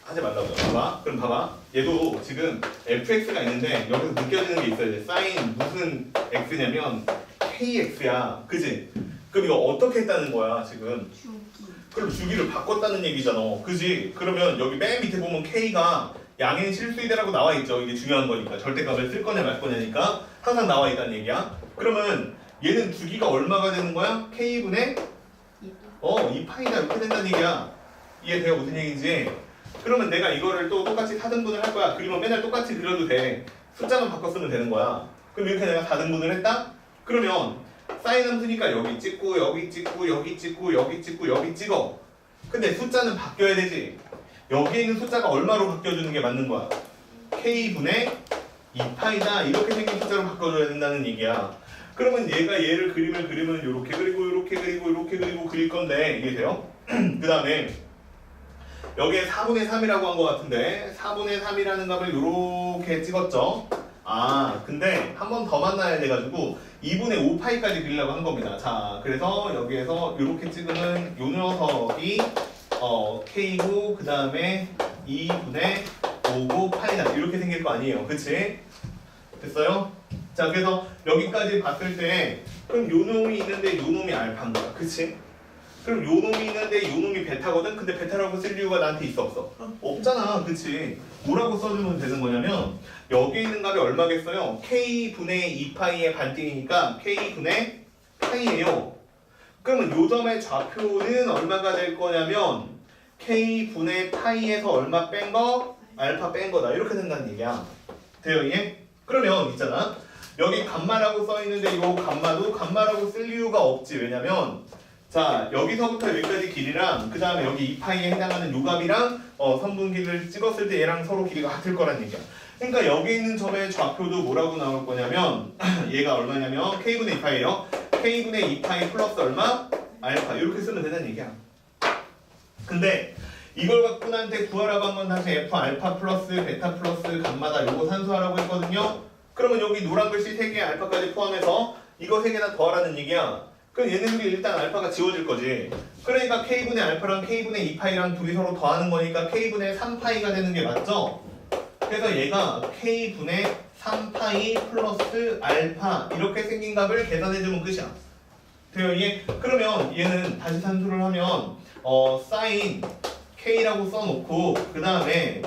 하지 말라고요. 봐봐. 그럼 봐봐. 얘도 지금 fx가 있는데 여기서 느껴지는 게 있어요. 이제 사인 무슨 x냐면 kx야. 그지? 그럼 이거 어떻게 했다는 거야 지금? 그럼 주기를 바꿨다는 얘기잖아. 그지? 그러면 여기 맨 밑에 보면 k가 양의 실수이다라고 나와 있죠. 이게 중요한 거니까. 절대값을 쓸 거냐 말 거냐니까 항상 나와 있다는 얘기야. 그러면 얘는 주기가 얼마가 되는 거야? k분의 2파이다 이렇게 된다는 얘기야. 이해돼요? 무슨 얘기인지? 그러면 내가 이거를 또 똑같이 4등분을 할 거야. 그리면 맨날 똑같이 그려도 돼. 숫자만 바꿔 쓰면 되는 거야. 그럼 이렇게 내가 4등분을 했다? 그러면 사인 함수니까 여기 찍고 여기 찍고 여기 찍고 여기 찍고 여기 찍어. 근데 숫자는 바뀌어야 되지. 여기에 있는 숫자가 얼마로 바뀌어주는 게 맞는 거야? K분의 2파이다 이렇게 생긴 숫자로 바꿔줘야 된다는 얘기야. 그러면 얘가 얘를 그림을 그리면 이렇게 그리고 이렇게 그리고 이렇게 그리고 그릴 건데 이해돼요? 그 다음에 여기에 4분의 3이라고 한 것 같은데 4분의 3이라는 값을 이렇게 찍었죠? 아 근데 한 번 더 만나야 돼가지고 2분의 5파이까지 그리려고 한 겁니다. 자 그래서 여기에서 이렇게 찍으면 요 녀석이 K고 그 다음에 2분의 5고 파이다 이렇게 생길 거 아니에요. 그치? 됐어요? 자 그래서 여기까지 봤을 때 그럼 요 놈이 있는데 요 놈이 알파인 거야. 그치? 그럼 요 놈이 있는데 요 놈이 베타거든? 근데 베타라고 쓸 이유가 나한테 있어 없어? 없잖아. 그치? 뭐라고 써주면 되는 거냐면 여기 있는 값이 얼마겠어요? K분의 2파이의 반띵이니까 K분의 파이예요. 그러면 요 점의 좌표는 얼마가 될 거냐면 K분의 파이에서 얼마 뺀 거? 알파 뺀 거다. 이렇게 된다는 얘기야. 돼요 이해? 그러면 있잖아. 여기 감마라고 써있는데 이 감마도 감마라고 쓸 이유가 없지. 왜냐면 자 여기서부터 여기까지 길이랑 그 다음에 여기 2파이에 해당하는 요 값이랑 선분기를 찍었을 때 얘랑 서로 길이가 같을 거란 얘기야. 그러니까 여기 있는 점의 좌표도 뭐라고 나올 거냐면 얘가 얼마냐면 K분의 2파이에요. K분의 2파이 플러스 얼마? 알파. 이렇게 쓰면 되는 얘기야. 근데 이걸 갖고 나한테 구하라고 한 건 다시 F 알파 플러스 베타 플러스 감마다 요거 산수하라고 했거든요. 그러면 여기 노란 글씨 3개 알파까지 포함해서 이거 3개 다 더하라는 얘기야. 그럼 얘네들이 일단 알파가 지워질 거지. 그러니까 K분의 알파랑 K분의 2파이랑 둘이 서로 더하는 거니까 K분의 3파이가 되는 게 맞죠? 그래서 얘가 K분의 3파이 플러스 알파 이렇게 생긴 값을 계산해주면 끝이야. 돼요 이해? 그러면 얘는 다시 산수를 하면 사인 K라고 써놓고 그 다음에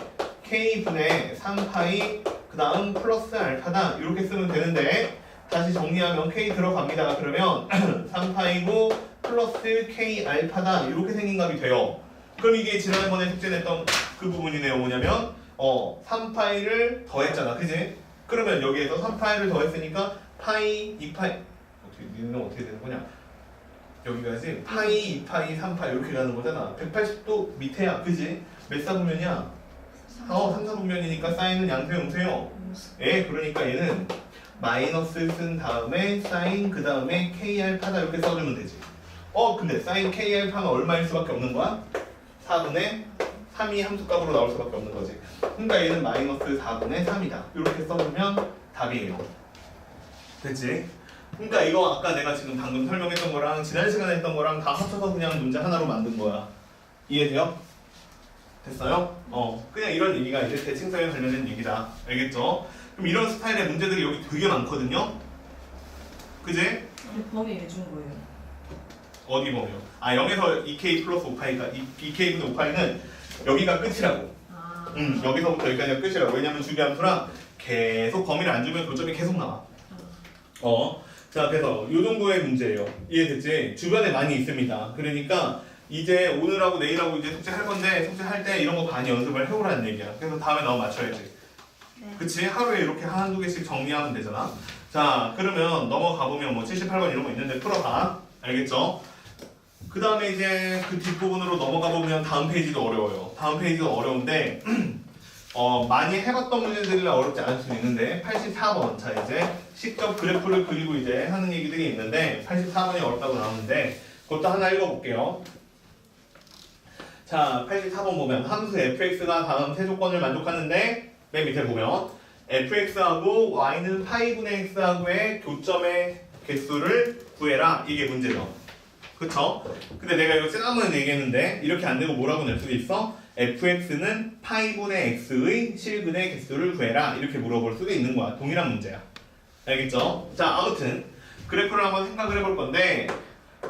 K분의 3파이 그 다음 플러스 알파다 이렇게 쓰면 되는데 다시 정리하면 K 들어갑니다. 그러면 3파이고 플러스 K 알파다 이렇게 생긴 값이 돼요. 그럼 이게 지난번에 숙제냈던 그 부분이네요. 뭐냐면 3파이를 더했잖아. 그지? 그러면 여기에서 3파이를 더했으니까 파이 2파이 니는 어떻게 되는 거냐? 여기까지 파이 2파이 3파이 이렇게 가는 거잖아. 180도 밑에야. 그지? 몇 사분면이야? 3사분면이니까 사인은 양수 음수예요. 예, 그러니까 얘는 마이너스 쓴 다음에 사인 그 다음에 K알파다 이렇게 써주면 되지. 근데 사인 K알파는 얼마일 수밖에 없는 거야? 4분의 3이 함수값으로 나올 수밖에 없는 거지. 그러니까 얘는 마이너스 4분의 3이다. 이렇게 써주면 답이에요. 됐지? 그러니까 이거 아까 내가 지금 방금 설명했던 거랑 지난 시간에 했던 거랑 다 합쳐서 그냥 문제 하나로 만든 거야. 이해돼요? 됐어요? 그냥 이런 얘기가 이제 대칭성에 관련된 얘기다. 알겠죠? 그럼 이런 스타일의 문제들이 여기 되게 많거든요? 그지? 범위 왜 준 거예요? 어디 보면 0에서 2K 플러스 5파이가 2K분의 5파이는 여기가 끝이라고. 여기서부터 여기까지가 끝이라고. 왜냐면 주기함수랑 계속 범위를 안 주면 교점이 계속 나와. 자 그래서 이 정도의 문제예요. 이해됐지? 주변에 많이 있습니다. 그러니까 이제 오늘하고 내일하고 이제 숙제할 건데 숙제할 때 이런 거 많이 연습을 해오라는 얘기야. 그래서 다음에 나오면 맞춰야지. 네. 그치? 하루에 이렇게 한두 개씩 정리하면 되잖아. 자 그러면 넘어가 보면 뭐 78번 이런 거 있는데 풀어봐. 알겠죠? 그 다음에 이제 그 뒷부분으로 넘어가 보면 다음 페이지도 어려워요. 다음 페이지도 어려운데 많이 해봤던 문제들이라 어렵지 않을 수 있는데 84번 자 이제 직접 그래프를 그리고 이제 하는 얘기들이 있는데 84번이 어렵다고 나오는데 그것도 하나 읽어볼게요. 자 84번 보면 함수 fx가 다음 세 조건을 만족하는데 맨 밑에 보면 fx하고 y는 파이분의 x하고의 교점의 개수를 구해라. 이게 문제죠. 그쵸? 근데 내가 이거 지난번에 얘기했는데 이렇게 안 되고 뭐라고 낼 수도 있어? fx는 파이분의 x의 실근의 개수를 구해라. 이렇게 물어볼 수도 있는 거야. 동일한 문제야. 알겠죠? 자 아무튼 그래프를 한번 생각을 해볼 건데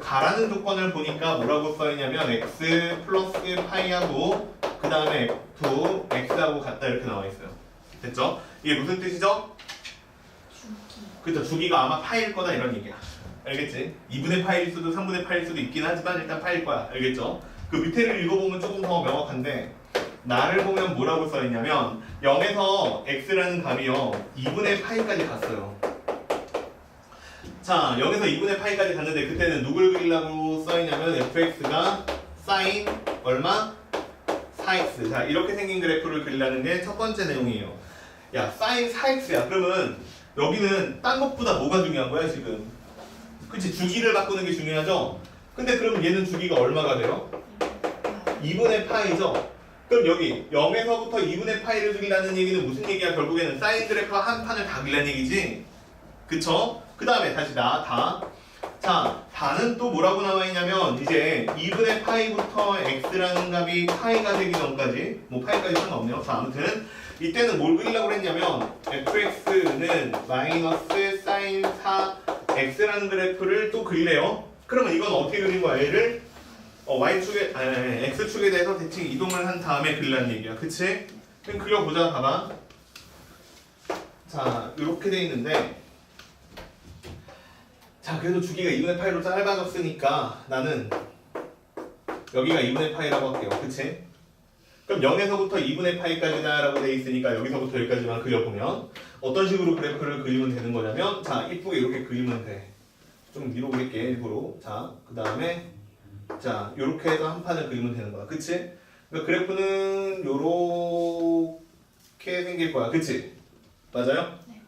가라는 조건을 보니까 뭐라고 써있냐면 x 플러스 파이하고 그 다음에 f x하고 같다 이렇게 나와 있어요. 됐죠? 이게 무슨 뜻이죠? 그쵸? 주기가 아마 파일 거다 이런 얘기야. 알겠지? 2분의 파일 수도 3분의 파일 수도 있긴 하지만 일단 파일 거야. 알겠죠? 그 밑에를 읽어보면 조금 더 명확한데 나를 보면 뭐라고 써있냐면 0에서 x라는 값이요 2분의 파이까지 갔어요. 자 0에서 2분의 파이까지 갔는데 그때는 누굴 그리려고 써있냐면 fx가 사인 얼마? 4x. 자, 이렇게 생긴 그래프를 그리라는 게 첫 번째 내용이에요. 야, 사인 4x야. 그러면 여기는 딴 것보다 뭐가 중요한 거야, 지금? 그치, 주기를 바꾸는 게 중요하죠? 근데 그럼 얘는 주기가 얼마가 돼요? 2분의 파이죠? 그럼 여기 0에서부터 2분의 파이를 그리라는 얘기는 무슨 얘기야? 결국에는 사인 그래프 한 판을 다 그리라는 얘기지? 그쵸? 그 다음에 다시 다. 자, 다는 또 뭐라고 나와 있냐면 이제 2분의 파이부터 x라는 값이 파이가 되기 전까지 뭐 파이까지 상관없네요. 자, 아무튼 이때는 뭘 그리려고 그랬냐면 fx는 마이너스 사인 4x라는 그래프를 또 그리래요. 그러면 이건 어떻게 그린 거야? 얘를 y축에 x축에 대해서 대칭 이동을 한 다음에 그리라는 얘기야. 그치? 그럼 그려보자. 봐봐. 자, 이렇게 돼 있는데 자, 그래도 주기가 2분의 파이로 짧아졌으니까 나는 여기가 2분의 파이라고 할게요. 그치? 그럼 0에서부터 2분의 파이까지다 라고 돼 있으니까 여기서부터 여기까지만 그려보면 어떤 식으로 그래프를 그리면 되는 거냐면 자, 이쁘게 이렇게 그리면 돼. 좀 위로 그릴게, 일부러. 자, 그 다음에 자, 요렇게 해서 한 판을 그리면 되는 거야. 그치? 그러니까 그래프는 요렇게 생길 거야. 그치? 맞아요? 네.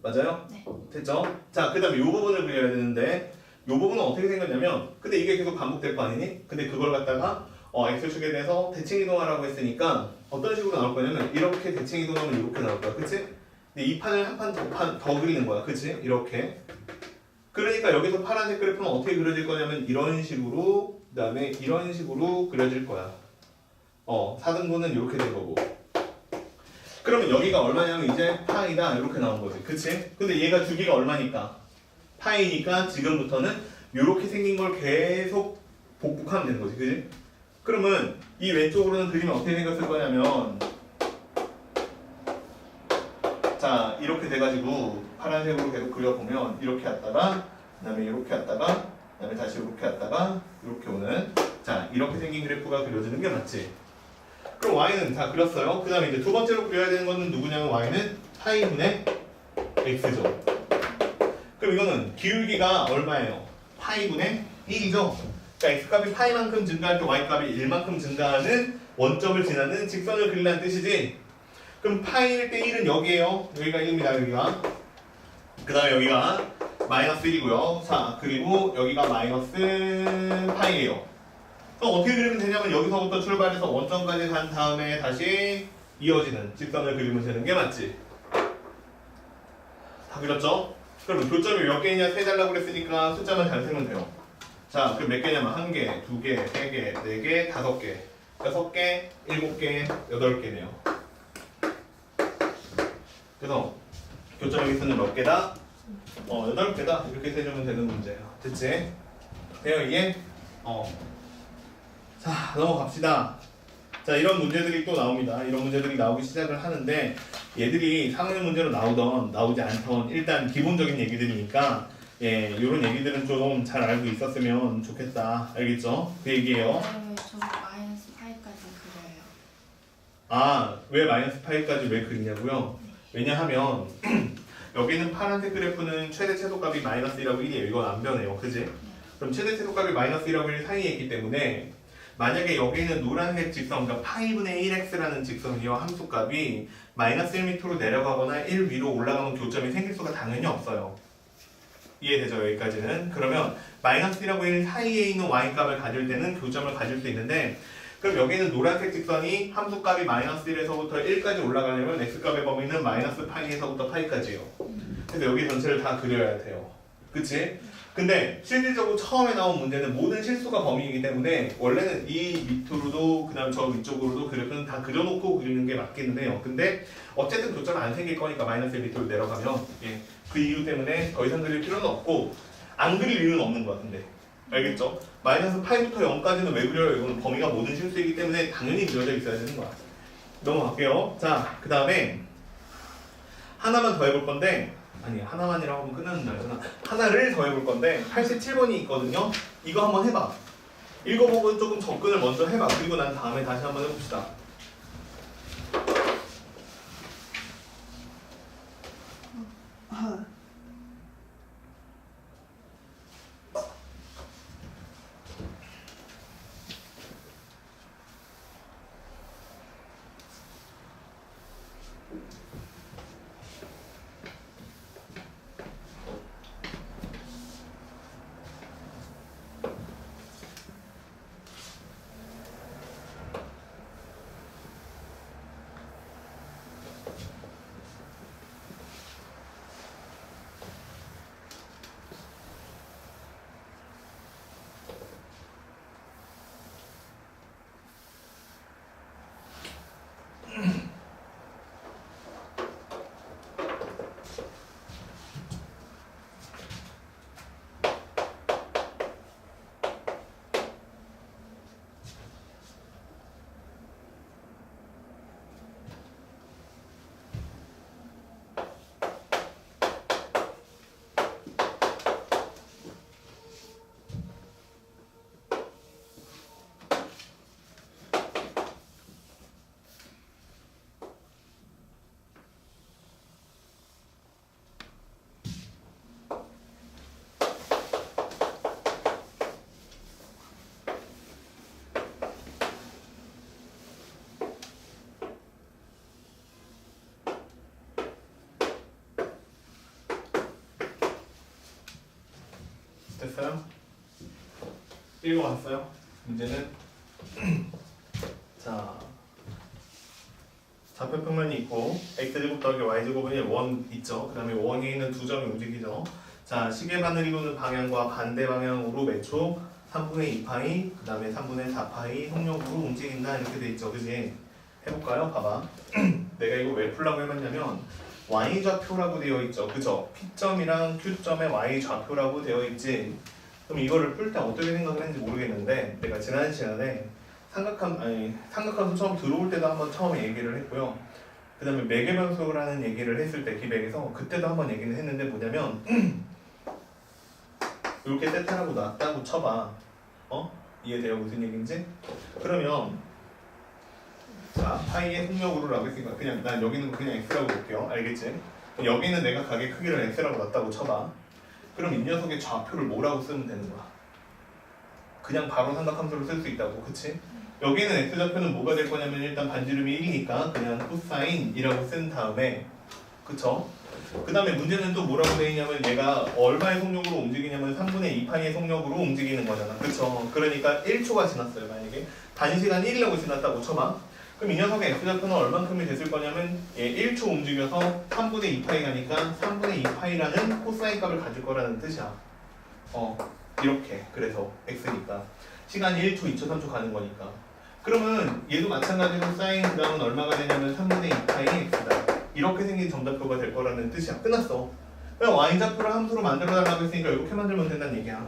맞아요? 네. 됐죠? 자, 그 다음에 요 부분을 그려야 되는데 요 부분은 어떻게 생겼냐면 근데 이게 계속 반복될 거 아니니? 근데 그걸 갖다가 x축에 대해서 대칭 이동하라고 했으니까 어떤 식으로 나올 거냐면 이렇게 대칭 이동하면 이렇게 나올 거야. 그치? 근데 이 판을 한 판 더 그리는 거야. 그치? 이렇게. 그러니까 여기서 파란색 그래프는 어떻게 그려질 거냐면 이런 식으로 그 다음에 이런 식으로 그려질 거야. 4등분은 이렇게 된 거고. 그러면 여기가 얼마냐면 이제 파이다 이렇게 나온 거지. 그치? 근데 얘가 주기가 얼마니까? 파이니까 지금부터는 이렇게 생긴 걸 계속 복붙하면 되는 거지. 그치? 그러면 이 왼쪽으로는 그리면 어떻게 생겼을 거냐면 자, 이렇게 돼가지고 파란색으로 계속 그려보면 이렇게 왔다가 그 다음에 이렇게 왔다가 그 다음에 다시 이렇게 왔다가 이렇게 오는 자, 이렇게 생긴 그래프가 그려지는 게 맞지? 그럼 y는 다 그렸어요. 그 다음에 이제 두 번째로 그려야 되는 거는 누구냐면 y는 파이분의 x죠. 그럼 이거는 기울기가 얼마예요? 파이분의 1이죠. 그러니까 x값이 파이만큼 증가할 때 y값이 1만큼 증가하는 원점을 지나는 직선을 그리라는 뜻이지. 그럼 파이일 때 1은 여기에요. 여기가 1입니다. 여기가. 그 다음에 여기가 마이너스 1이고요. 자, 그리고 여기가 마이너스 파이예요. 그럼 어떻게 그리면 되냐면 여기서부터 출발해서 원점까지 간 다음에 다시 이어지는 직선을 그리면 되는 게 맞지? 다 그렸죠? 그럼 교점이 몇 개냐 세달라고 그랬으니까 숫자만 잘 세면 돼요. 자, 그럼 몇 개냐면 1개, 2개, 3개, 4개, 5개, 6개, 7개, 8개네요. 그래서 교점 여기서는 몇 개다? 8개다. 이렇게 세주면 되는 문제예요. 됐지? 돼요 이게? 자, 넘어갑시다. 자, 이런 문제들이 또 나옵니다. 이런 문제들이 나오기 시작을 하는데 얘들이 3학년 문제로 나오던 나오지 않던 일단 기본적인 얘기들이니까 이런 얘기들은 좀 잘 알고 있었으면 좋겠다. 알겠죠? 그 얘기예요. 왜 저 마이너스 파이까지 그려요? 아, 왜 마이너스 파이까지 왜 그리냐고요? 왜냐하면 여기는 파란색 그래프는 최대 최소값이 마이너스 1하고 1이에요. 이건 안 변해요. 그지? 그럼 최대 최소값이 마이너스 1하고 1 사이에 있기 때문에 만약에 여기는 노란색 직선, 그러니까 파이분의 1x라는 직선이요 함수값이 마이너스 1m로 내려가거나 1 위로 올라가면 교점이 생길 수가 당연히 없어요. 이해되죠? 여기까지는. 그러면 마이너스 1하고 1 사이에 있는 y값을 가질 때는 교점을 가질 수 있는데 그럼 여기는 노란색 직선이 함수값이 마이너스 1에서부터 1까지 올라가려면 x값의 범위는 마이너스 파이에서부터 파이까지예요. 그래서 여기 전체를 다 그려야 돼요. 그치? 근데 실질적으로 처음에 나온 문제는 모든 실수가 범위이기 때문에 원래는 이 밑으로도 그 다음 저 위쪽으로도 그래프는 다 그려놓고 그리는 게 맞기는 해요. 근데 어쨌든 교점 안 생길 거니까 마이너스 1 밑으로 내려가면 그 이유 때문에 더 이상 그릴 필요는 없고 안 그릴 이유는 없는 것 같은데 알겠죠? 마이너스 파이부터 0까지는 왜 그려요? 이거는 범위가 모든 실수이기 때문에 당연히 그려져 있어야 되는 거야. 넘어갈게요. 자, 그 다음에 하나만 더 해볼 건데 아니 하나만이라고 하면 끝나는 줄 알잖아. 하나를 더 해볼 건데 87번이 있거든요. 이거 한번 해봐. 읽어보고 조금 접근을 먼저 해봐. 그리고 난 다음에 다시 한번 해봅시다. 됐어요? 읽어봤어요? 문제는 자 좌표평면이 있고 x제곱 더하기 y제곱은 1 있죠. 그 다음에 원에 있는 두 점이 움직이죠. 자 시계바늘 이루는 방향과 반대 방향으로 몇 초? 3분의 2파이 그 다음에 3분의 4파이 속력으로 움직인다 이렇게 돼 있죠. 그지? 해볼까요? 봐봐. 내가 이거 왜 풀라고 해봤냐면 y좌표라고 되어 있죠. 그죠? P점이랑 Q점의 y좌표라고 되어 있지. 그럼 이거를 풀 때 어떻게 생각을 했는지 모르겠는데 내가 지난 시간에 삼각함수 처음 들어올 때도 한번 처음에 얘기를 했고요. 그 다음에 매개변수라는 얘기를 했을 때 기백에서 그때도 한번 얘기를 했는데 뭐냐면 이렇게 세타라고 놨다고 쳐봐. 이해돼요? 무슨 얘기인지? 그러면 자 파이의 속력으로라고 했으니까 그냥 난 여기는 그냥 x라고 볼게요. 알겠지? 여기는 내가 가게 크기를 x라고 놨다고 쳐봐. 그럼 이 녀석의 좌표를 뭐라고 쓰면 되는 거야? 그냥 바로 삼각함수를 쓸 수 있다고. 그치? 여기는 x좌표는 뭐가 될 거냐면 일단 반지름이 1이니까 그냥 코사인이라고 쓴 다음에 그쵸? 그 다음에 문제는 또 뭐라고 돼 있냐면 얘가 얼마의 속력으로 움직이냐면 3분의 2파이의 속력으로 움직이는 거잖아. 그쵸? 그러니까 1초가 지났어요. 만약에 단시간 1이라고 지났다고 쳐봐. 그럼 이 녀석의 x좌표는 얼만큼이 됐을 거냐면 얘 1초 움직여서 3분의 2파이 가니까 3분의 2파이라는 코사인 값을 가질 거라는 뜻이야. 이렇게. 그래서 x니까 시간이 1초, 2초, 3초 가는 거니까. 그러면 얘도 마찬가지로 사인 그 다음은 얼마가 되냐면 3분의 2파이 x다. 이렇게 생긴 점좌표가 될 거라는 뜻이야. 끝났어. 그럼 y좌표를 함수로 만들어달라고 했으니까 이렇게 만들면 된다는 얘기야.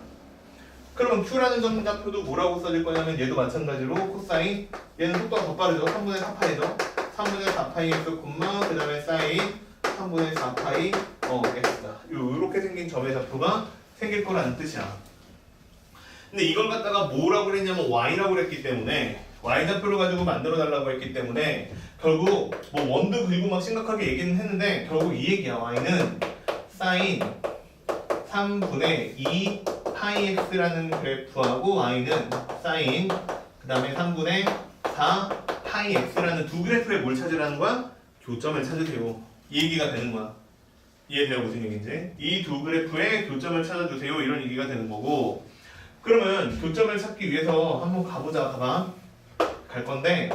그러면 q라는 점좌표도 뭐라고 써질 거냐면 얘도 마찬가지로 코사인 얘는 속도가 더 빠르죠. 3분의 4파이죠. 3분의 4파이 x, 그 다음에 사인 3분의 4파이 x다. 이렇게 생긴 점의 좌표가 생길 거라는 뜻이야. 근데 이걸 갖다가 뭐라고 그랬냐면 y라고 그랬기 때문에 y좌표를 가지고 만들어 달라고 했기 때문에 결국 뭐 원도 그리고 막 심각하게 얘기는 했는데 결국 이 얘기야. y는 사인 3분의 2 파이 x라는 그래프하고 y는 사인 그 다음에 3분의 4 파이 x라는 두 그래프에 뭘 찾으라는 거야? 교점을 찾으세요. 이 얘기가 되는 거야. 이해돼요? 무슨 얘기인지? 이 두 그래프의 교점을 찾아주세요. 이런 얘기가 되는 거고 그러면 교점을 찾기 위해서 한번 가보자. 봐봐. 갈 건데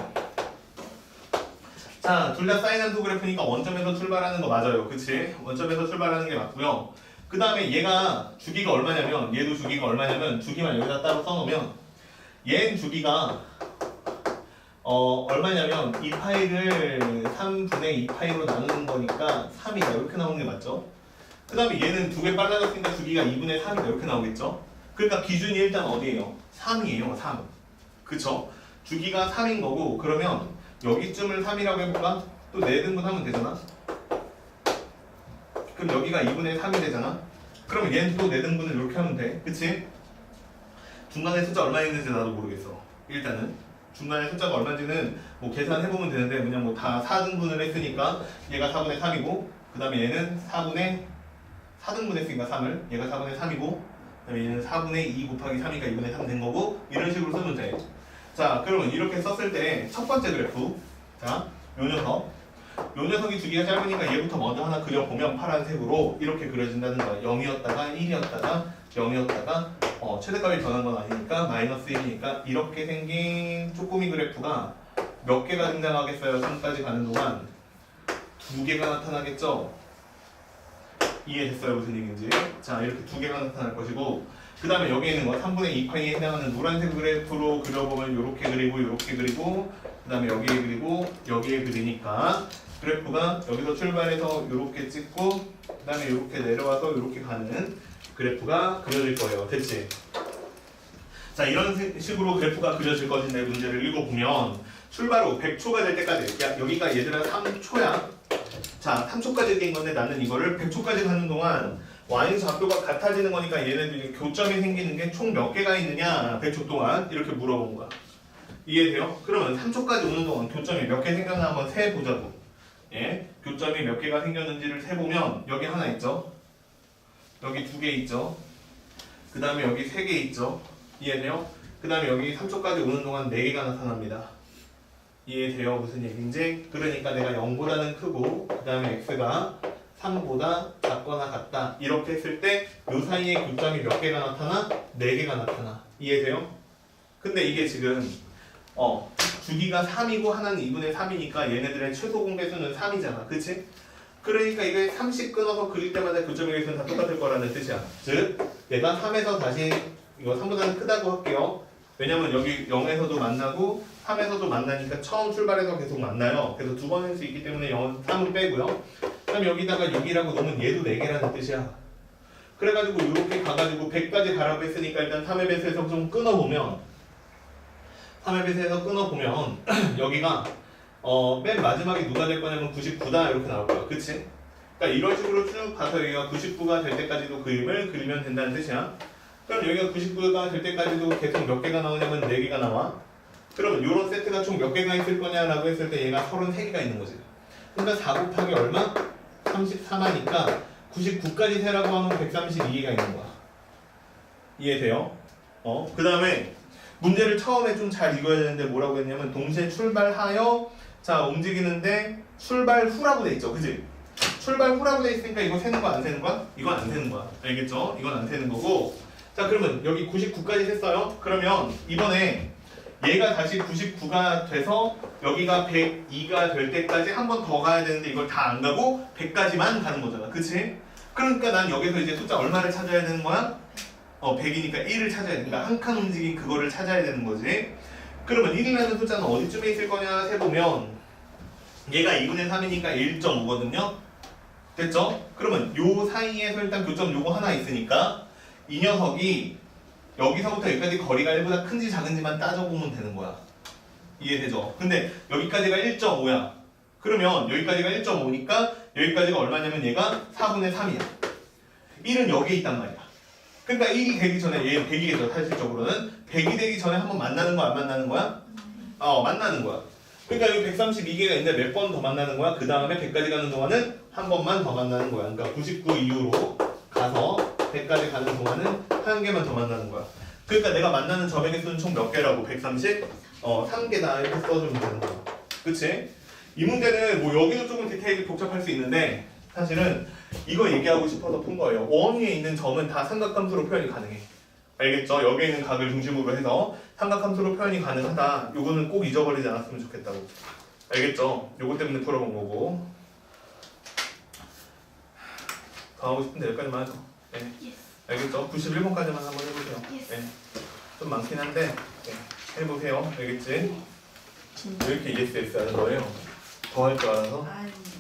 자, 둘 다 사인 함수 그래프니까 원점에서 출발하는 거 맞아요. 그치? 원점에서 출발하는 게 맞고요. 그 다음에 얘가 주기가 얼마냐면 얘도 주기가 얼마냐면 주기만 여기다 따로 써놓으면 얘는 주기가 얼마냐면 2파이를 3분의 2파이로 나누는 거니까 3이다. 이렇게 나오는 게 맞죠? 그 다음에 얘는 두 개 빨라졌으니까 주기가 2분의 3이다. 이렇게 나오겠죠? 그러니까 기준이 일단 어디예요? 3이에요. 3. 그쵸? 주기가 3인 거고 그러면 여기쯤을 3이라고 해볼까? 또 4등분 하면 되잖아? 그럼 여기가 2분의 3이 되잖아? 그러면 얘는 또 4등분을 이렇게 하면 돼. 그치? 중간에 숫자 얼마 있는지 나도 모르겠어. 일단은 중간에 숫자가 얼마인지는 뭐 계산해보면 되는데 그냥 뭐 다 4등분을 했으니까 얘가 4분의 3이고 그 다음에 얘는 4등분 했으니까 3을 얘가 4분의 3이고 그 다음에 얘는 4분의 2 곱하기 3이니까 2분의 3 된 거고 이런 식으로 쓰면 돼. 자 그러면 이렇게 썼을 때 첫 번째 그래프 자 요 녀석이 주기가 짧으니까 얘부터 먼저 하나 그려보면 파란색으로 이렇게 그려진다는 거야. 0이었다가 1이었다가 0이었다가 최대값이 변한 건 아니니까 마이너스 1이니까 이렇게 생긴 쪼꼬미 그래프가 몇 개가 등장하겠어요? 3까지 가는 동안 2개가 나타나겠죠? 이해됐어요? 무슨 얘기인지? 자 이렇게 2개가 나타날 것이고 그 다음에 여기 있는 거 3분의 2파이에 해당하는 노란색 그래프로 그려보면 이렇게 그리고 이렇게 그리고 그 다음에 여기에 그리고 여기에 그리니까 그래프가 여기서 출발해서 이렇게 찍고 그 다음에 이렇게 내려와서 이렇게 가는 그래프가 그려질 거예요. 됐지? 자 이런 식으로 그래프가 그려질 것인데 문제를 읽어보면 출발 후 100초가 될 때까지 여기가 얘들아 3초야. 자 3초까지 된 건데 나는 이거를 100초까지 가는 동안 y 좌표가 같아지는 거니까 얘네들이 교점이 생기는 게 총 몇 개가 있느냐 100초 동안 이렇게 물어본 거야. 이해돼요? 그러면 3초까지 오는 동안 교점이 몇 개 생겼나 한번 세보자고. 예, 교점이 몇 개가 생겼는지를 세보면 여기 하나 있죠? 여기 2개 있죠? 그 다음에 여기 3개 있죠? 이해돼요? 그 다음에 여기 3초까지 오는 동안 4개가 나타납니다. 이해돼요? 무슨 얘기인지? 그러니까 내가 0보다는 크고 그 다음에 x가 3보다 작거나 같다. 이렇게 했을 때 요 사이에 교점이 몇 개가 나타나? 4개가 나타나. 이해돼요? 근데 이게 지금 주기가 3이고 하나는 2분의 3이니까 얘네들의 최소 공배수는 3이잖아. 그치? 그러니까 이게 30 끊어서 그릴 때마다 교점의 개수는 다 똑같을 거라는 뜻이야. 즉 얘가 3에서 다시 이거 3보다는 크다고 할게요. 왜냐면 여기 0에서도 만나고 3에서도 만나니까 처음 출발해서 계속 만나요. 그래서 두 번 할 수 있기 때문에 0은 3은 빼고요. 그다음 여기다가 6이라고 놓으면 얘도 4개라는 뜻이야. 그래가지고 이렇게 가가지고 100까지 가라고 했으니까 일단 3의 배수에서 좀 끊어보면 3의 배수에서 끊어보면 여기가 맨 마지막에 누가 될 거냐면 99다 이렇게 나올 거야. 그치? 그러니까 이런 식으로 쭉 가서 여기가 99가 될 때까지도 그림을 그리면 된다는 뜻이야. 그럼 여기가 99가 될 때까지도 계속 몇 개가 나오냐면 4개가 나와. 그러면 이런 세트가 총 몇 개가 있을 거냐라고 했을 때 얘가 33개가 있는 거지. 그러니까 4 곱하기 얼마? 34니까 99까지 세라고 하면 132개가 있는 거야. 이해돼요? 그 다음에 문제를 처음에 좀 잘 읽어야 되는데 뭐라고 했냐면 동시에 출발하여 자 움직이는데 출발 후라고 돼 있죠. 그치? 출발 후라고 돼 있으니까 이거 세는 거 안 세는 거야? 이건 안 세는 거야. 알겠죠? 이건 안 세는 거고. 자 그러면 여기 99까지 셌어요. 그러면 이번에 얘가 다시 99가 돼서 여기가 102가 될 때까지 한 번 더 가야 되는데 이걸 다 안 가고 100까지만 가는 거잖아. 그치? 그러니까 난 여기서 이제 숫자 얼마를 찾아야 되는 거야? 100이니까 1을 찾아야 되니까 한 칸 움직인 그거를 찾아야 되는 거지. 그러면 1이라는 숫자는 어디쯤에 있을 거냐 세보면 얘가 2분의 3이니까 1.5거든요. 됐죠? 그러면 요 사이에서 일단 교점 요거 하나 있으니까 이 녀석이 여기서부터 여기까지 거리가 1보다 큰지 작은지만 따져보면 되는 거야. 이해되죠? 근데 여기까지가 1.5야. 그러면 여기까지가 1.5니까 여기까지가 얼마냐면 얘가 4분의 3이야. 1은 여기에 있단 말이야. 그러니까 1이 되기 전에 얘 100이겠죠. 사실적으로는 100이 되기 전에 한번 만나는 거야 안 만나는 거야? 만나는 거야. 그러니까 여기 132개가 있는데 몇 번 더 만나는 거야? 그 다음에 100까지 가는 동안은 한 번만 더 만나는 거야. 그러니까 99 이후로 가서 100까지 가는 동안은 한 개만 더 만나는 거야. 그러니까 내가 만나는 점의 개수는 총 몇 개라고? 130? 3개다 이렇게 써주면 되는 거야. 그치? 이 문제는 뭐 여기도 조금 디테일이 복잡할 수 있는데 사실은 이거 얘기하고 싶어서 푼 거예요. 원 위에 있는 점은 다 삼각함수로 표현이 가능해. 알겠죠? 여기에 있는 각을 중심으로 해서 삼각함수로 표현이 가능하다. 요거는 꼭 잊어버리지 않았으면 좋겠다고. 알겠죠? 요거 때문에 풀어본 거고. 더 하고 싶은데 여기까지만 하죠. 네. 알겠죠? 91번까지만 한번 해보세요. 네. 좀 많긴 한데 해보세요. 알겠지? 왜 이렇게 ESS 하는 거예요? 더 할 줄 알아서? 아닙니다.